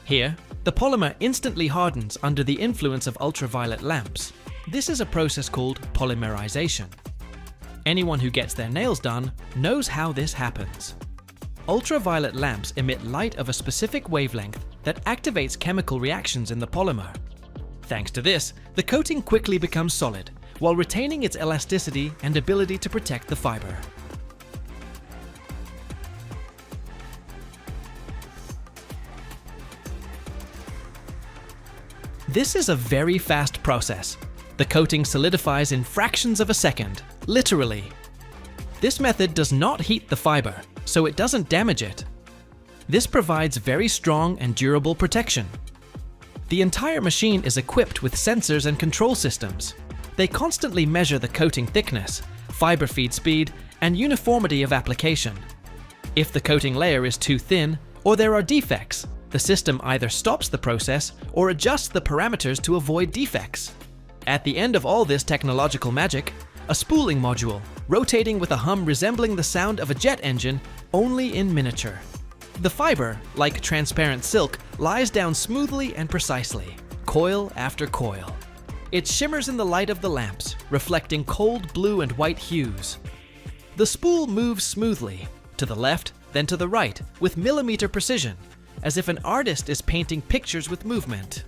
Here, the polymer instantly hardens under the influence of ultraviolet lamps. This is a process called polymerization. Anyone who gets their nails done knows how this happens. Ultraviolet lamps emit light of a specific wavelength that activates chemical reactions in the polymer. Thanks to this, the coating quickly becomes solid, while retaining its elasticity and ability to protect the fiber. This is a very fast process. The coating solidifies in fractions of a second, literally. This method does not heat the fiber, so it doesn't damage it. This provides very strong and durable protection. The entire machine is equipped with sensors and control systems. They constantly measure the coating thickness, fiber feed speed, and uniformity of application. If the coating layer is too thin, or there are defects, the system either stops the process or adjusts the parameters to avoid defects. At the end of all this technological magic, a spooling module, rotating with a hum resembling the sound of a jet engine, only in miniature. The fiber, like transparent silk, lies down smoothly and precisely, coil after coil. It shimmers in the light of the lamps, reflecting cold blue and white hues. The spool moves smoothly, to the left, then to the right, with millimeter precision, as if an artist is painting pictures with movement.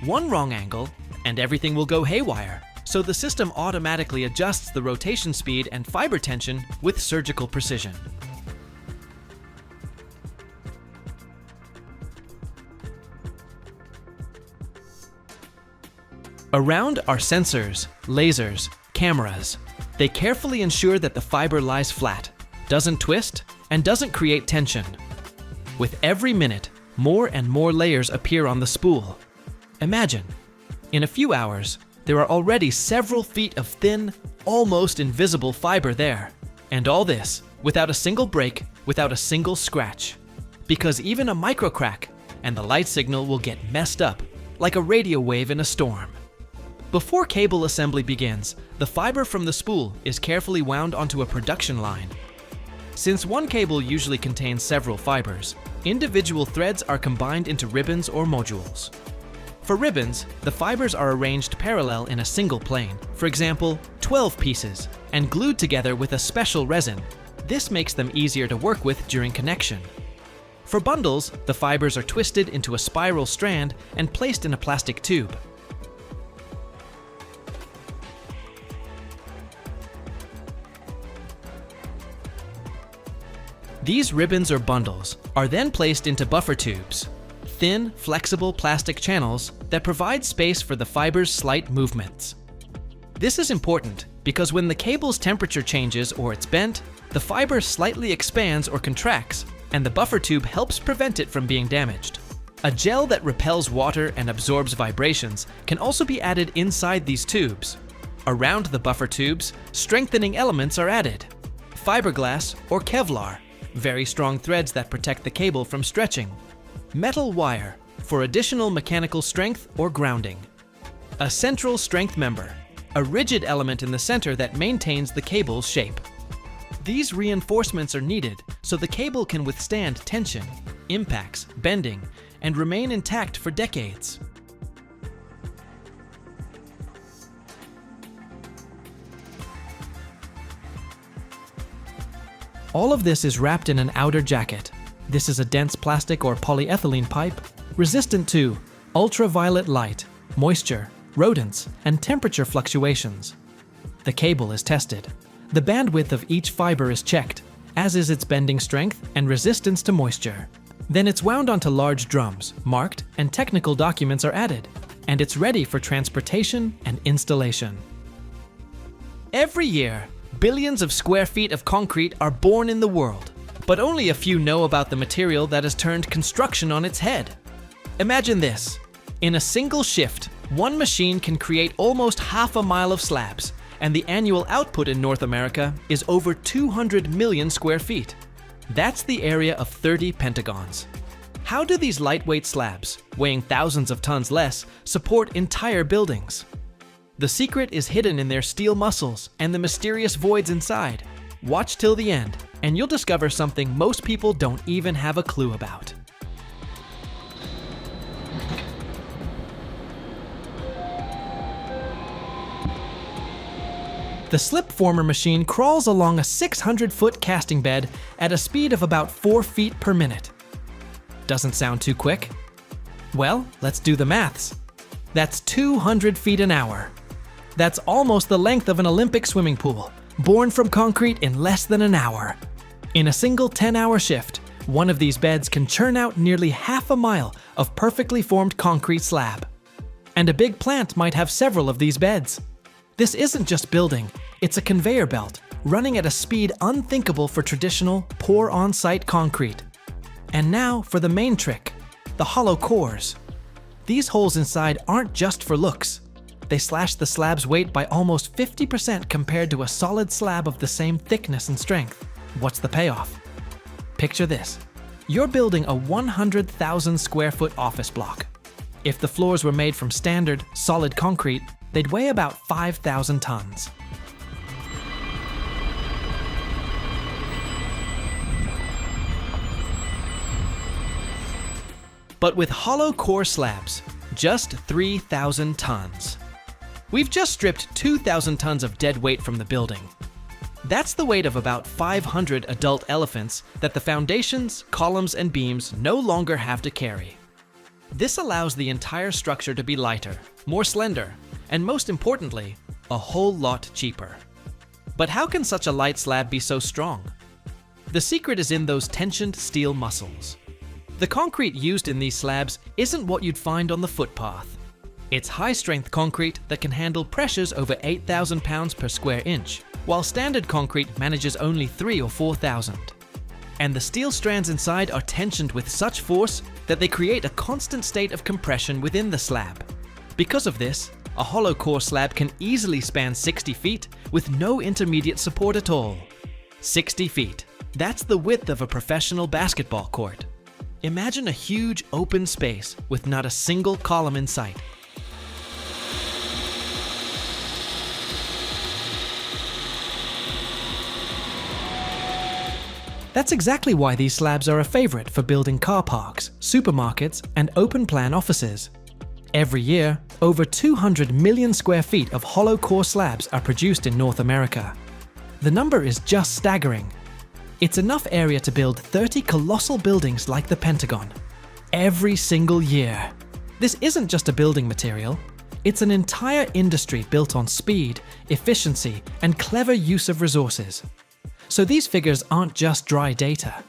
One wrong angle, and everything will go haywire, so the system automatically adjusts the rotation speed and fiber tension with surgical precision. Around are sensors, lasers, cameras. They carefully ensure that the fiber lies flat, doesn't twist, and doesn't create tension. With every minute, more and more layers appear on the spool. Imagine, in a few hours, there are already several feet of thin, almost invisible fiber there. And all this without a single break, without a single scratch. Because even a micro crack and the light signal will get messed up, like a radio wave in a storm. Before cable assembly begins, the fiber from the spool is carefully wound onto a production line. Since one cable usually contains several fibers, individual threads are combined into ribbons or modules. For ribbons, the fibers are arranged parallel in a single plane, for example, 12 pieces, and glued together with a special resin. This makes them easier to work with during connection. For bundles, the fibers are twisted into a spiral strand and placed in a plastic tube. These ribbons or bundles are then placed into buffer tubes, thin, flexible plastic channels that provide space for the fiber's slight movements. This is important because when the cable's temperature changes or it's bent, the fiber slightly expands or contracts, and the buffer tube helps prevent it from being damaged. A gel that repels water and absorbs vibrations can also be added inside these tubes. Around the buffer tubes, strengthening elements are added. Fiberglass or Kevlar, very strong threads that protect the cable from stretching. Metal wire, for additional mechanical strength or grounding. A central strength member, a rigid element in the center that maintains the cable's shape. These reinforcements are needed so the cable can withstand tension, impacts, bending, and remain intact for decades. All of this is wrapped in an outer jacket. This is a dense plastic or polyethylene pipe, resistant to ultraviolet light, moisture, rodents, and temperature fluctuations. The cable is tested. The bandwidth of each fiber is checked, as is its bending strength and resistance to moisture. Then it's wound onto large drums, marked, and technical documents are added, and it's ready for transportation and installation. Every year, billions of square feet of concrete are born in the world, but only a few know about the material that has turned construction on its head. Imagine this. In a single shift, one machine can create almost half a mile of slabs, and the annual output in North America is over 200 million square feet. That's the area of 30 pentagons. How do these lightweight slabs, weighing thousands of tons less, support entire buildings? The secret is hidden in their steel muscles and the mysterious voids inside. Watch till the end, and you'll discover something most people don't even have a clue about. The slip former machine crawls along a 600-foot casting bed at a speed of about 4 feet per minute. Doesn't sound too quick? Well, let's do the maths. That's 200 feet an hour. That's almost the length of an Olympic swimming pool, born from concrete in less than an hour. In a single 10-hour shift, one of these beds can churn out nearly half a mile of perfectly formed concrete slab. And a big plant might have several of these beds. This isn't just building, it's a conveyor belt running at a speed unthinkable for traditional pour-on-site concrete. And now for the main trick, the hollow cores. These holes inside aren't just for looks. They slash the slab's weight by almost 50% compared to a solid slab of the same thickness and strength. What's the payoff? Picture this. You're building a 100,000 square foot office block. If the floors were made from standard, solid concrete, they'd weigh about 5,000 tons. But with hollow core slabs, just 3,000 tons. We've just stripped 2,000 tons of dead weight from the building. That's the weight of about 500 adult elephants that the foundations, columns, and beams no longer have to carry. This allows the entire structure to be lighter, more slender, and most importantly, a whole lot cheaper. But how can such a light slab be so strong? The secret is in those tensioned steel muscles. The concrete used in these slabs isn't what you'd find on the footpath. It's high-strength concrete that can handle pressures over 8,000 pounds per square inch, while standard concrete manages only 3,000 or 4,000. And the steel strands inside are tensioned with such force that they create a constant state of compression within the slab. Because of this, a hollow core slab can easily span 60 feet with no intermediate support at all. 60 feet. That's the width of a professional basketball court. Imagine a huge open space with not a single column in sight. That's exactly why these slabs are a favorite for building car parks, supermarkets, and open-plan offices. Every year, over 200 million square feet of hollow core slabs are produced in North America. The number is just staggering. It's enough area to build 30 colossal buildings like the Pentagon. Every single year. This isn't just a building material. It's an entire industry built on speed, efficiency, and clever use of resources. So these figures aren't just dry data.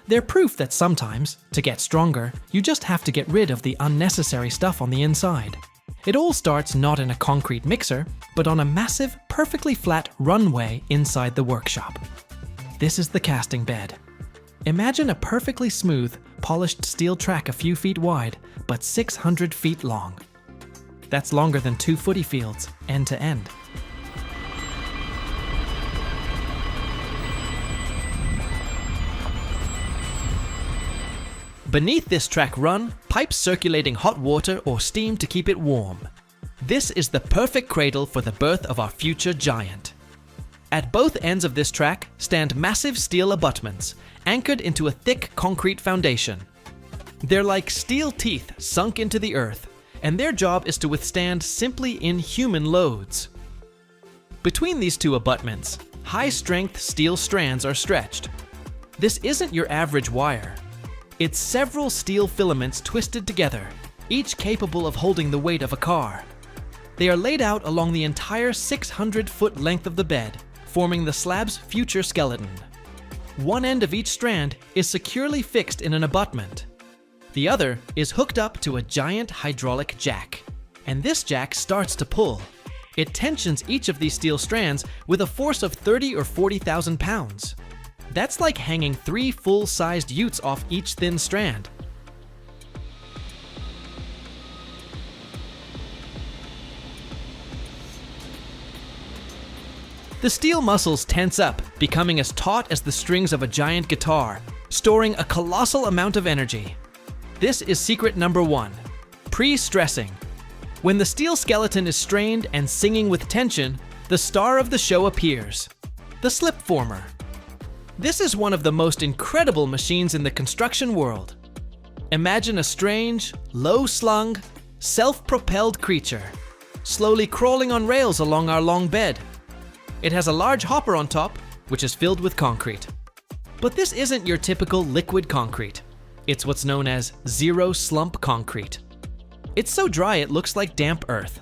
They're proof that sometimes, to get stronger, you just have to get rid of the unnecessary stuff on the inside. It all starts not in a concrete mixer, but on a massive, perfectly flat runway inside the workshop. This is the casting bed. Imagine a perfectly smooth, polished steel track a few feet wide, but 600 feet long. That's longer than 2 footy fields, end to end. Beneath this track run pipes circulating hot water or steam to keep it warm. This is the perfect cradle for the birth of our future giant. At both ends of this track stand massive steel abutments, anchored into a thick concrete foundation. They're like steel teeth sunk into the earth, and their job is to withstand simply inhuman loads. Between these two abutments, high-strength steel strands are stretched. This isn't your average wire. It's several steel filaments twisted together, each capable of holding the weight of a car. They are laid out along the entire 600-foot length of the bed, forming the slab's future skeleton. One end of each strand is securely fixed in an abutment. The other is hooked up to a giant hydraulic jack, and this jack starts to pull. It tensions each of these steel strands with a force of 30,000 or 40,000 pounds. That's like hanging 3 full-sized utes off each thin strand. The steel muscles tense up, becoming as taut as the strings of a giant guitar, storing a colossal amount of energy. This is secret number 1, pre-stressing. When the steel skeleton is strained and singing with tension, the star of the show appears, the slip former. This is one of the most incredible machines in the construction world. Imagine a strange, low-slung, self-propelled creature, slowly crawling on rails along our long bed. It has a large hopper on top, which is filled with concrete. But this isn't your typical liquid concrete. It's what's known as zero-slump concrete. It's so dry it looks like damp earth.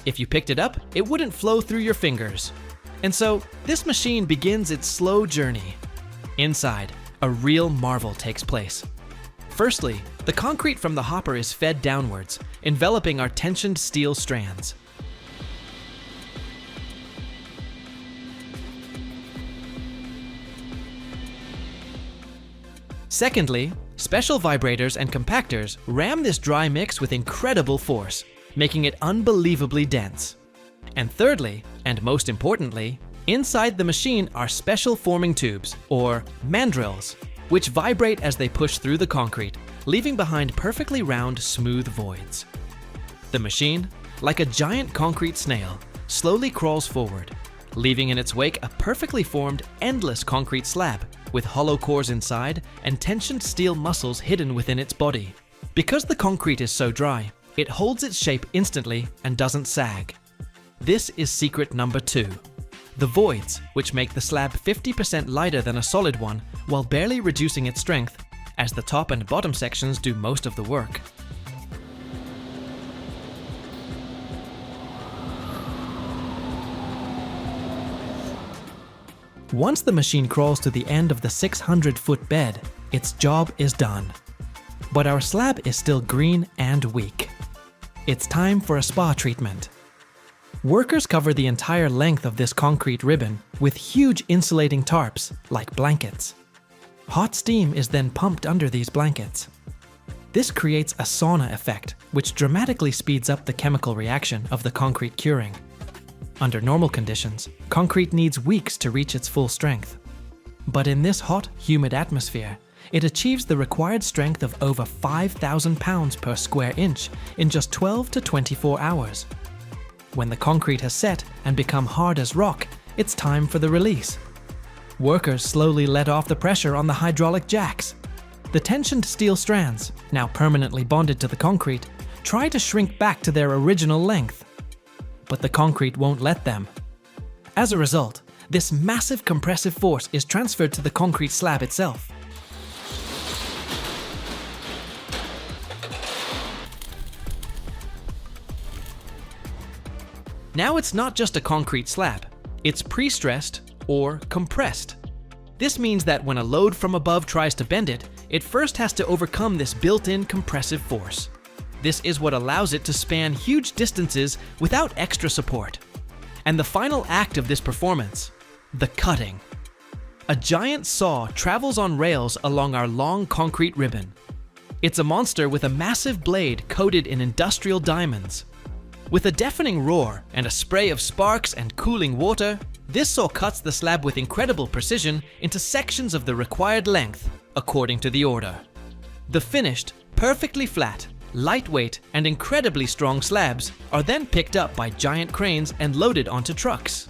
If you picked it up, it wouldn't flow through your fingers. And so, this machine begins its slow journey. Inside, a real marvel takes place. Firstly, the concrete from the hopper is fed downwards, enveloping our tensioned steel strands. Secondly, special vibrators and compactors ram this dry mix with incredible force, making it unbelievably dense. And thirdly, and most importantly, inside the machine are special forming tubes, or mandrels, which vibrate as they push through the concrete, leaving behind perfectly round, smooth voids. The machine, like a giant concrete snail, slowly crawls forward, leaving in its wake a perfectly formed, endless concrete slab with hollow cores inside and tensioned steel muscles hidden within its body. Because the concrete is so dry, it holds its shape instantly and doesn't sag. This is secret number 2. The voids, which make the slab 50% lighter than a solid one while barely reducing its strength, as the top and bottom sections do most of the work. Once the machine crawls to the end of the 600-foot bed, its job is done. But our slab is still green and weak. It's time for a spa treatment. Workers cover the entire length of this concrete ribbon with huge insulating tarps, like blankets. Hot steam is then pumped under these blankets. This creates a sauna effect, which dramatically speeds up the chemical reaction of the concrete curing. Under normal conditions, concrete needs weeks to reach its full strength. But in this hot, humid atmosphere, it achieves the required strength of over 5,000 pounds per square inch in just 12 to 24 hours. When the concrete has set and become hard as rock, it's time for the release. Workers slowly let off the pressure on the hydraulic jacks. The tensioned steel strands, now permanently bonded to the concrete, try to shrink back to their original length. But the concrete won't let them. As a result, this massive compressive force is transferred to the concrete slab itself. Now it's not just a concrete slab, it's pre-stressed or compressed. This means that when a load from above tries to bend it, it first has to overcome this built-in compressive force. This is what allows it to span huge distances without extra support. And the final act of this performance, the cutting. A giant saw travels on rails along our long concrete ribbon. It's a monster with a massive blade coated in industrial diamonds. With a deafening roar and a spray of sparks and cooling water, this saw cuts the slab with incredible precision into sections of the required length, according to the order. The finished, perfectly flat, lightweight and incredibly strong slabs are then picked up by giant cranes and loaded onto trucks.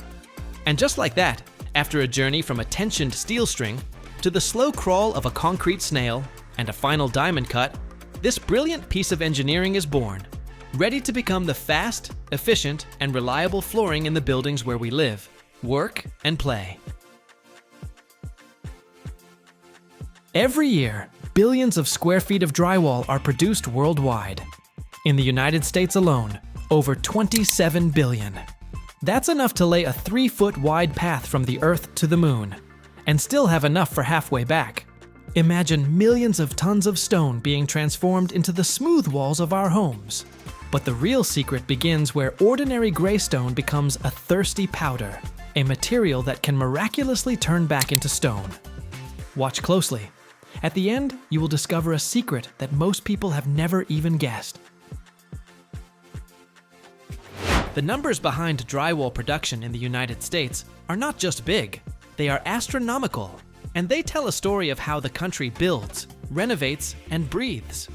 And just like that, after a journey from a tensioned steel string to the slow crawl of a concrete snail and a final diamond cut, this brilliant piece of engineering is born, ready to become the fast, efficient, and reliable flooring in the buildings where we live, work, and play. Every year, billions of square feet of drywall are produced worldwide. In the United States alone, over 27 billion. That's enough to lay a 3-foot wide path from the Earth to the Moon, and still have enough for halfway back. Imagine millions of tons of stone being transformed into the smooth walls of our homes. But the real secret begins where ordinary gray stone becomes a thirsty powder, a material that can miraculously turn back into stone. Watch closely. At the end, you will discover a secret that most people have never even guessed. The numbers behind drywall production in the United States are not just big, they are astronomical, and they tell a story of how the country builds, renovates, and breathes.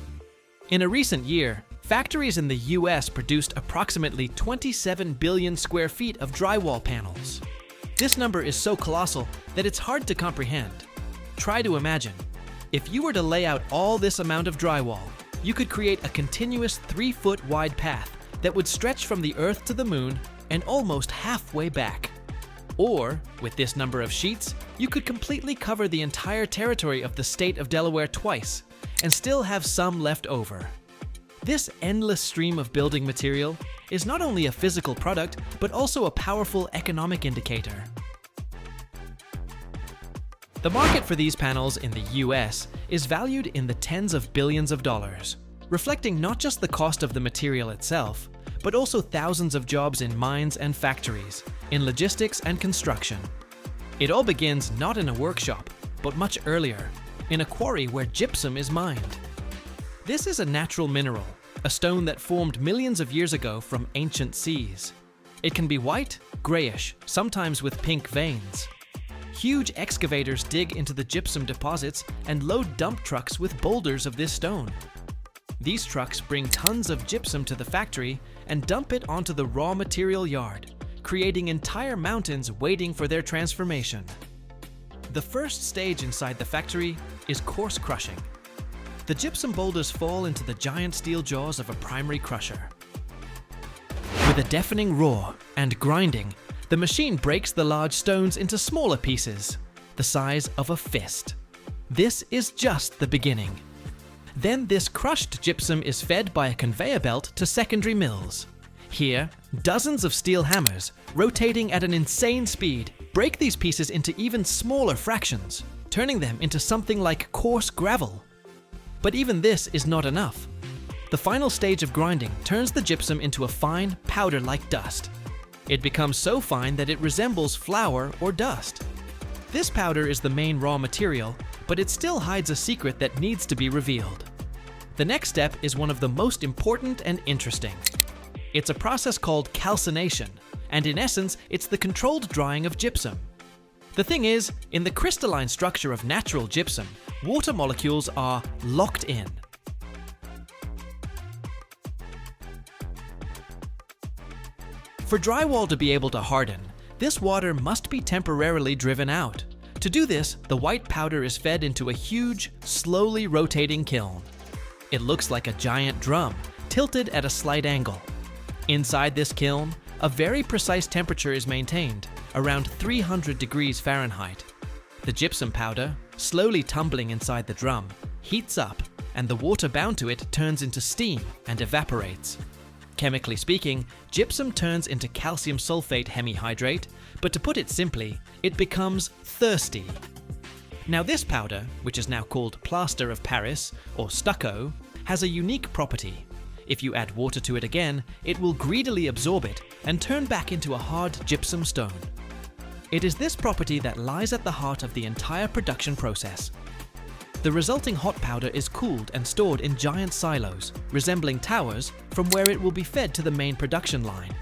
In a recent year, factories in the US produced approximately 27 billion square feet of drywall panels. This number is so colossal that it's hard to comprehend. Try to imagine. If you were to lay out all this amount of drywall, you could create a continuous 3-foot wide path that would stretch from the Earth to the Moon and almost halfway back. Or, with this number of sheets, you could completely cover the entire territory of the state of Delaware twice and still have some left over. This endless stream of building material is not only a physical product, but also a powerful economic indicator. The market for these panels in the US is valued in the tens of billions of dollars, reflecting not just the cost of the material itself, but also thousands of jobs in mines and factories, in logistics and construction. It all begins not in a workshop, but much earlier, in a quarry where gypsum is mined. This is a natural mineral, a stone that formed millions of years ago from ancient seas. It can be white, grayish, sometimes with pink veins. Huge excavators dig into the gypsum deposits and load dump trucks with boulders of this stone. These trucks bring tons of gypsum to the factory and dump it onto the raw material yard, creating entire mountains waiting for their transformation. The first stage inside the factory is coarse crushing. The gypsum boulders fall into the giant steel jaws of a primary crusher. With a deafening roar and grinding, The machine breaks the large stones into smaller pieces, the size of a fist. This is just the beginning. Then this crushed gypsum is fed by a conveyor belt to secondary mills. Here, dozens of steel hammers, rotating at an insane speed, break these pieces into even smaller fractions, turning them into something like coarse gravel. But even this is not enough. The final stage of grinding turns the gypsum into a fine, powder-like dust. It becomes so fine that it resembles flour or dust. This powder is the main raw material, but it still hides a secret that needs to be revealed. The next step is one of the most important and interesting. It's a process called calcination, and in essence, it's the controlled drying of gypsum. The thing is, in the crystalline structure of natural gypsum, water molecules are locked in. For drywall to be able to harden, this water must be temporarily driven out. To do this, the white powder is fed into a huge, slowly rotating kiln. It looks like a giant drum, tilted at a slight angle. Inside this kiln, a very precise temperature is maintained, around 300 degrees Fahrenheit. The gypsum powder, slowly tumbling inside the drum, heats up, and the water bound to it turns into steam and evaporates. Chemically speaking, gypsum turns into calcium sulfate hemihydrate, but to put it simply, it becomes thirsty. Now this powder, which is now called plaster of Paris or stucco, has a unique property. If you add water to it again, it will greedily absorb it and turn back into a hard gypsum stone. It is this property that lies at the heart of the entire production process. The resulting hot powder is cooled and stored in giant silos, resembling towers, from where it will be fed to the main production line.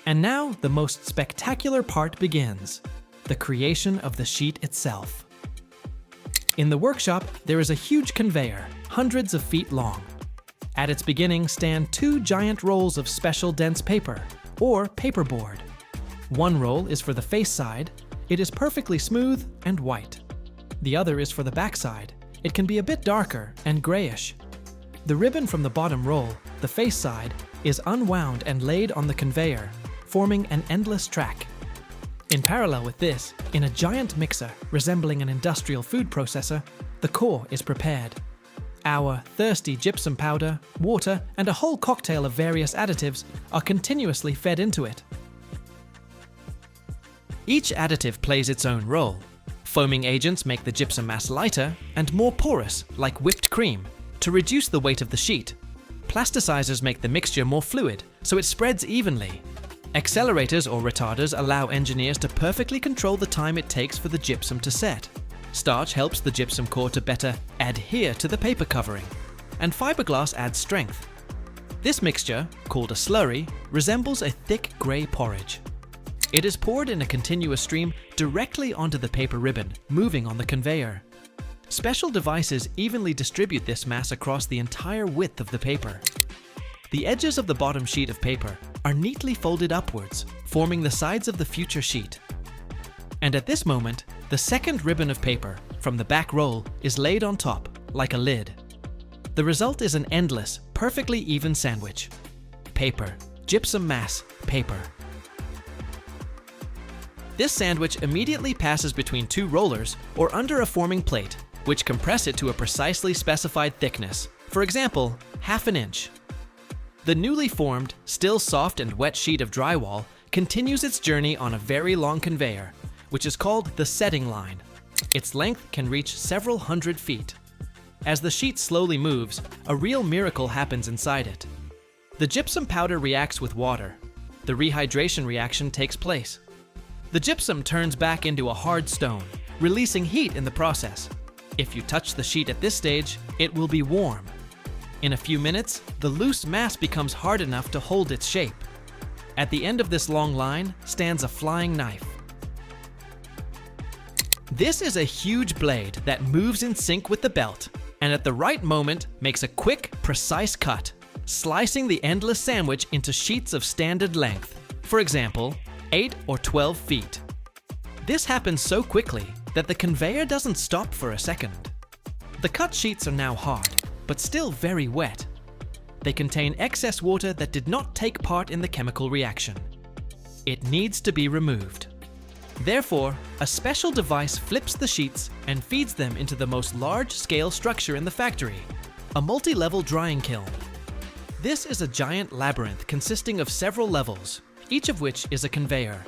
And now the most spectacular part begins, the creation of the sheet itself. In the workshop, there is a huge conveyor, hundreds of feet long. At its beginning stand two giant rolls of special dense paper, or paperboard. One roll is for the face side. It is perfectly smooth and white. The other is for the back side. It can be a bit darker and grayish. The ribbon from the bottom roll, the face side, is unwound and laid on the conveyor, forming an endless track. In parallel with this, in a giant mixer resembling an industrial food processor, the core is prepared. Our thirsty gypsum powder, water, and a whole cocktail of various additives are continuously fed into it. Each additive plays its own role. Foaming agents make the gypsum mass lighter and more porous, like whipped cream, to reduce the weight of the sheet. Plasticizers make the mixture more fluid, so it spreads evenly. Accelerators or retarders allow engineers to perfectly control the time it takes for the gypsum to set. Starch helps the gypsum core to better adhere to the paper covering, and fiberglass adds strength. This mixture, called a slurry, resembles a thick grey porridge. It is poured in a continuous stream directly onto the paper ribbon, moving on the conveyor. Special devices evenly distribute this mass across the entire width of the paper. The edges of the bottom sheet of paper are neatly folded upwards, forming the sides of the future sheet. And at this moment, the second ribbon of paper from the back roll is laid on top, like a lid. The result is an endless, perfectly even sandwich. Paper, gypsum mass, paper. This sandwich immediately passes between two rollers or under a forming plate, which compress it to a precisely specified thickness, for example, ½ inch. The newly formed, still soft and wet sheet of drywall continues its journey on a very long conveyor, which is called the setting line. Its length can reach several hundred feet. As the sheet slowly moves, a real miracle happens inside it. The gypsum powder reacts with water. The rehydration reaction takes place. The gypsum turns back into a hard stone, releasing heat in the process. If you touch the sheet at this stage, it will be warm. In a few minutes, the loose mass becomes hard enough to hold its shape. At the end of this long line stands a flying knife. This is a huge blade that moves in sync with the belt, and at the right moment makes a quick, precise cut, slicing the endless sandwich into sheets of standard length, for example, 8 or 12 feet. This happens so quickly that the conveyor doesn't stop for a second. The cut sheets are now hard, but still very wet. they contain excess water that did not take part in the chemical reaction. It needs to be removed. Therefore, a special device flips the sheets and feeds them into the most large-scale structure in the factory, a multi-level drying kiln. This is a giant labyrinth consisting of several levels, each of which is a conveyor.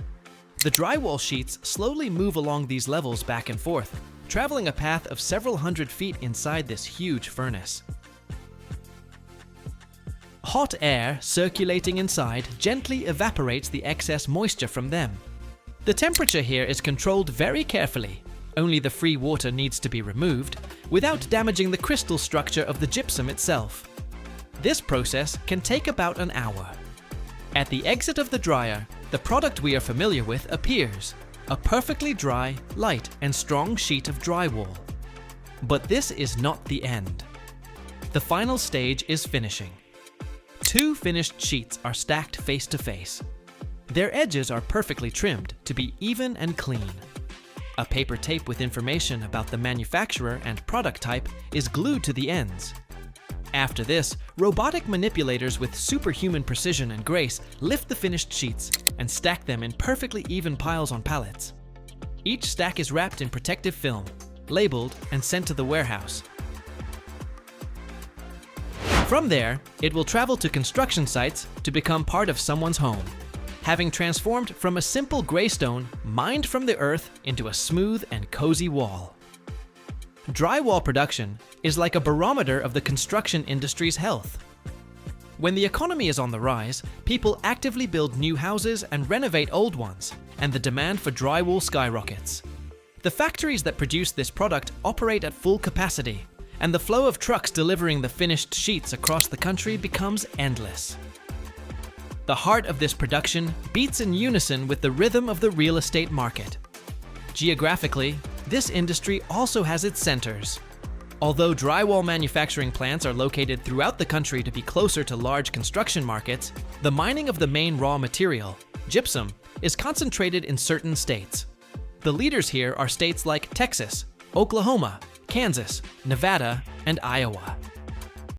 The drywall sheets slowly move along these levels back and forth, traveling a path of several hundred feet inside this huge furnace. Hot air circulating inside gently evaporates the excess moisture from them. The temperature here is controlled very carefully. Only the free water needs to be removed without damaging the crystal structure of the gypsum itself. This process can take about an hour. At the exit of the dryer, the product we are familiar with appears, a perfectly dry, light and strong sheet of drywall. But this is not the end. The final stage is finishing. 2 finished sheets are stacked face to face. Their edges are perfectly trimmed to be even and clean. A paper tape with information about the manufacturer and product type is glued to the ends. After this, robotic manipulators with superhuman precision and grace lift the finished sheets and stack them in perfectly even piles on pallets. Each stack is wrapped in protective film, labeled, and sent to the warehouse. From there, it will travel to construction sites to become part of someone's home, having transformed from a simple gray stone mined from the earth into a smooth and cozy wall. Drywall production is like a barometer of the construction industry's health. When the economy is on the rise, people actively build new houses and renovate old ones, and the demand for drywall skyrockets. The factories that produce this product operate at full capacity, and the flow of trucks delivering the finished sheets across the country becomes endless. The heart of this production beats in unison with the rhythm of the real estate market. Geographically, this industry also has its centers. Although drywall manufacturing plants are located throughout the country to be closer to large construction markets, the mining of the main raw material, gypsum, is concentrated in certain states. The leaders here are states like Texas, Oklahoma, Kansas, Nevada, and Iowa.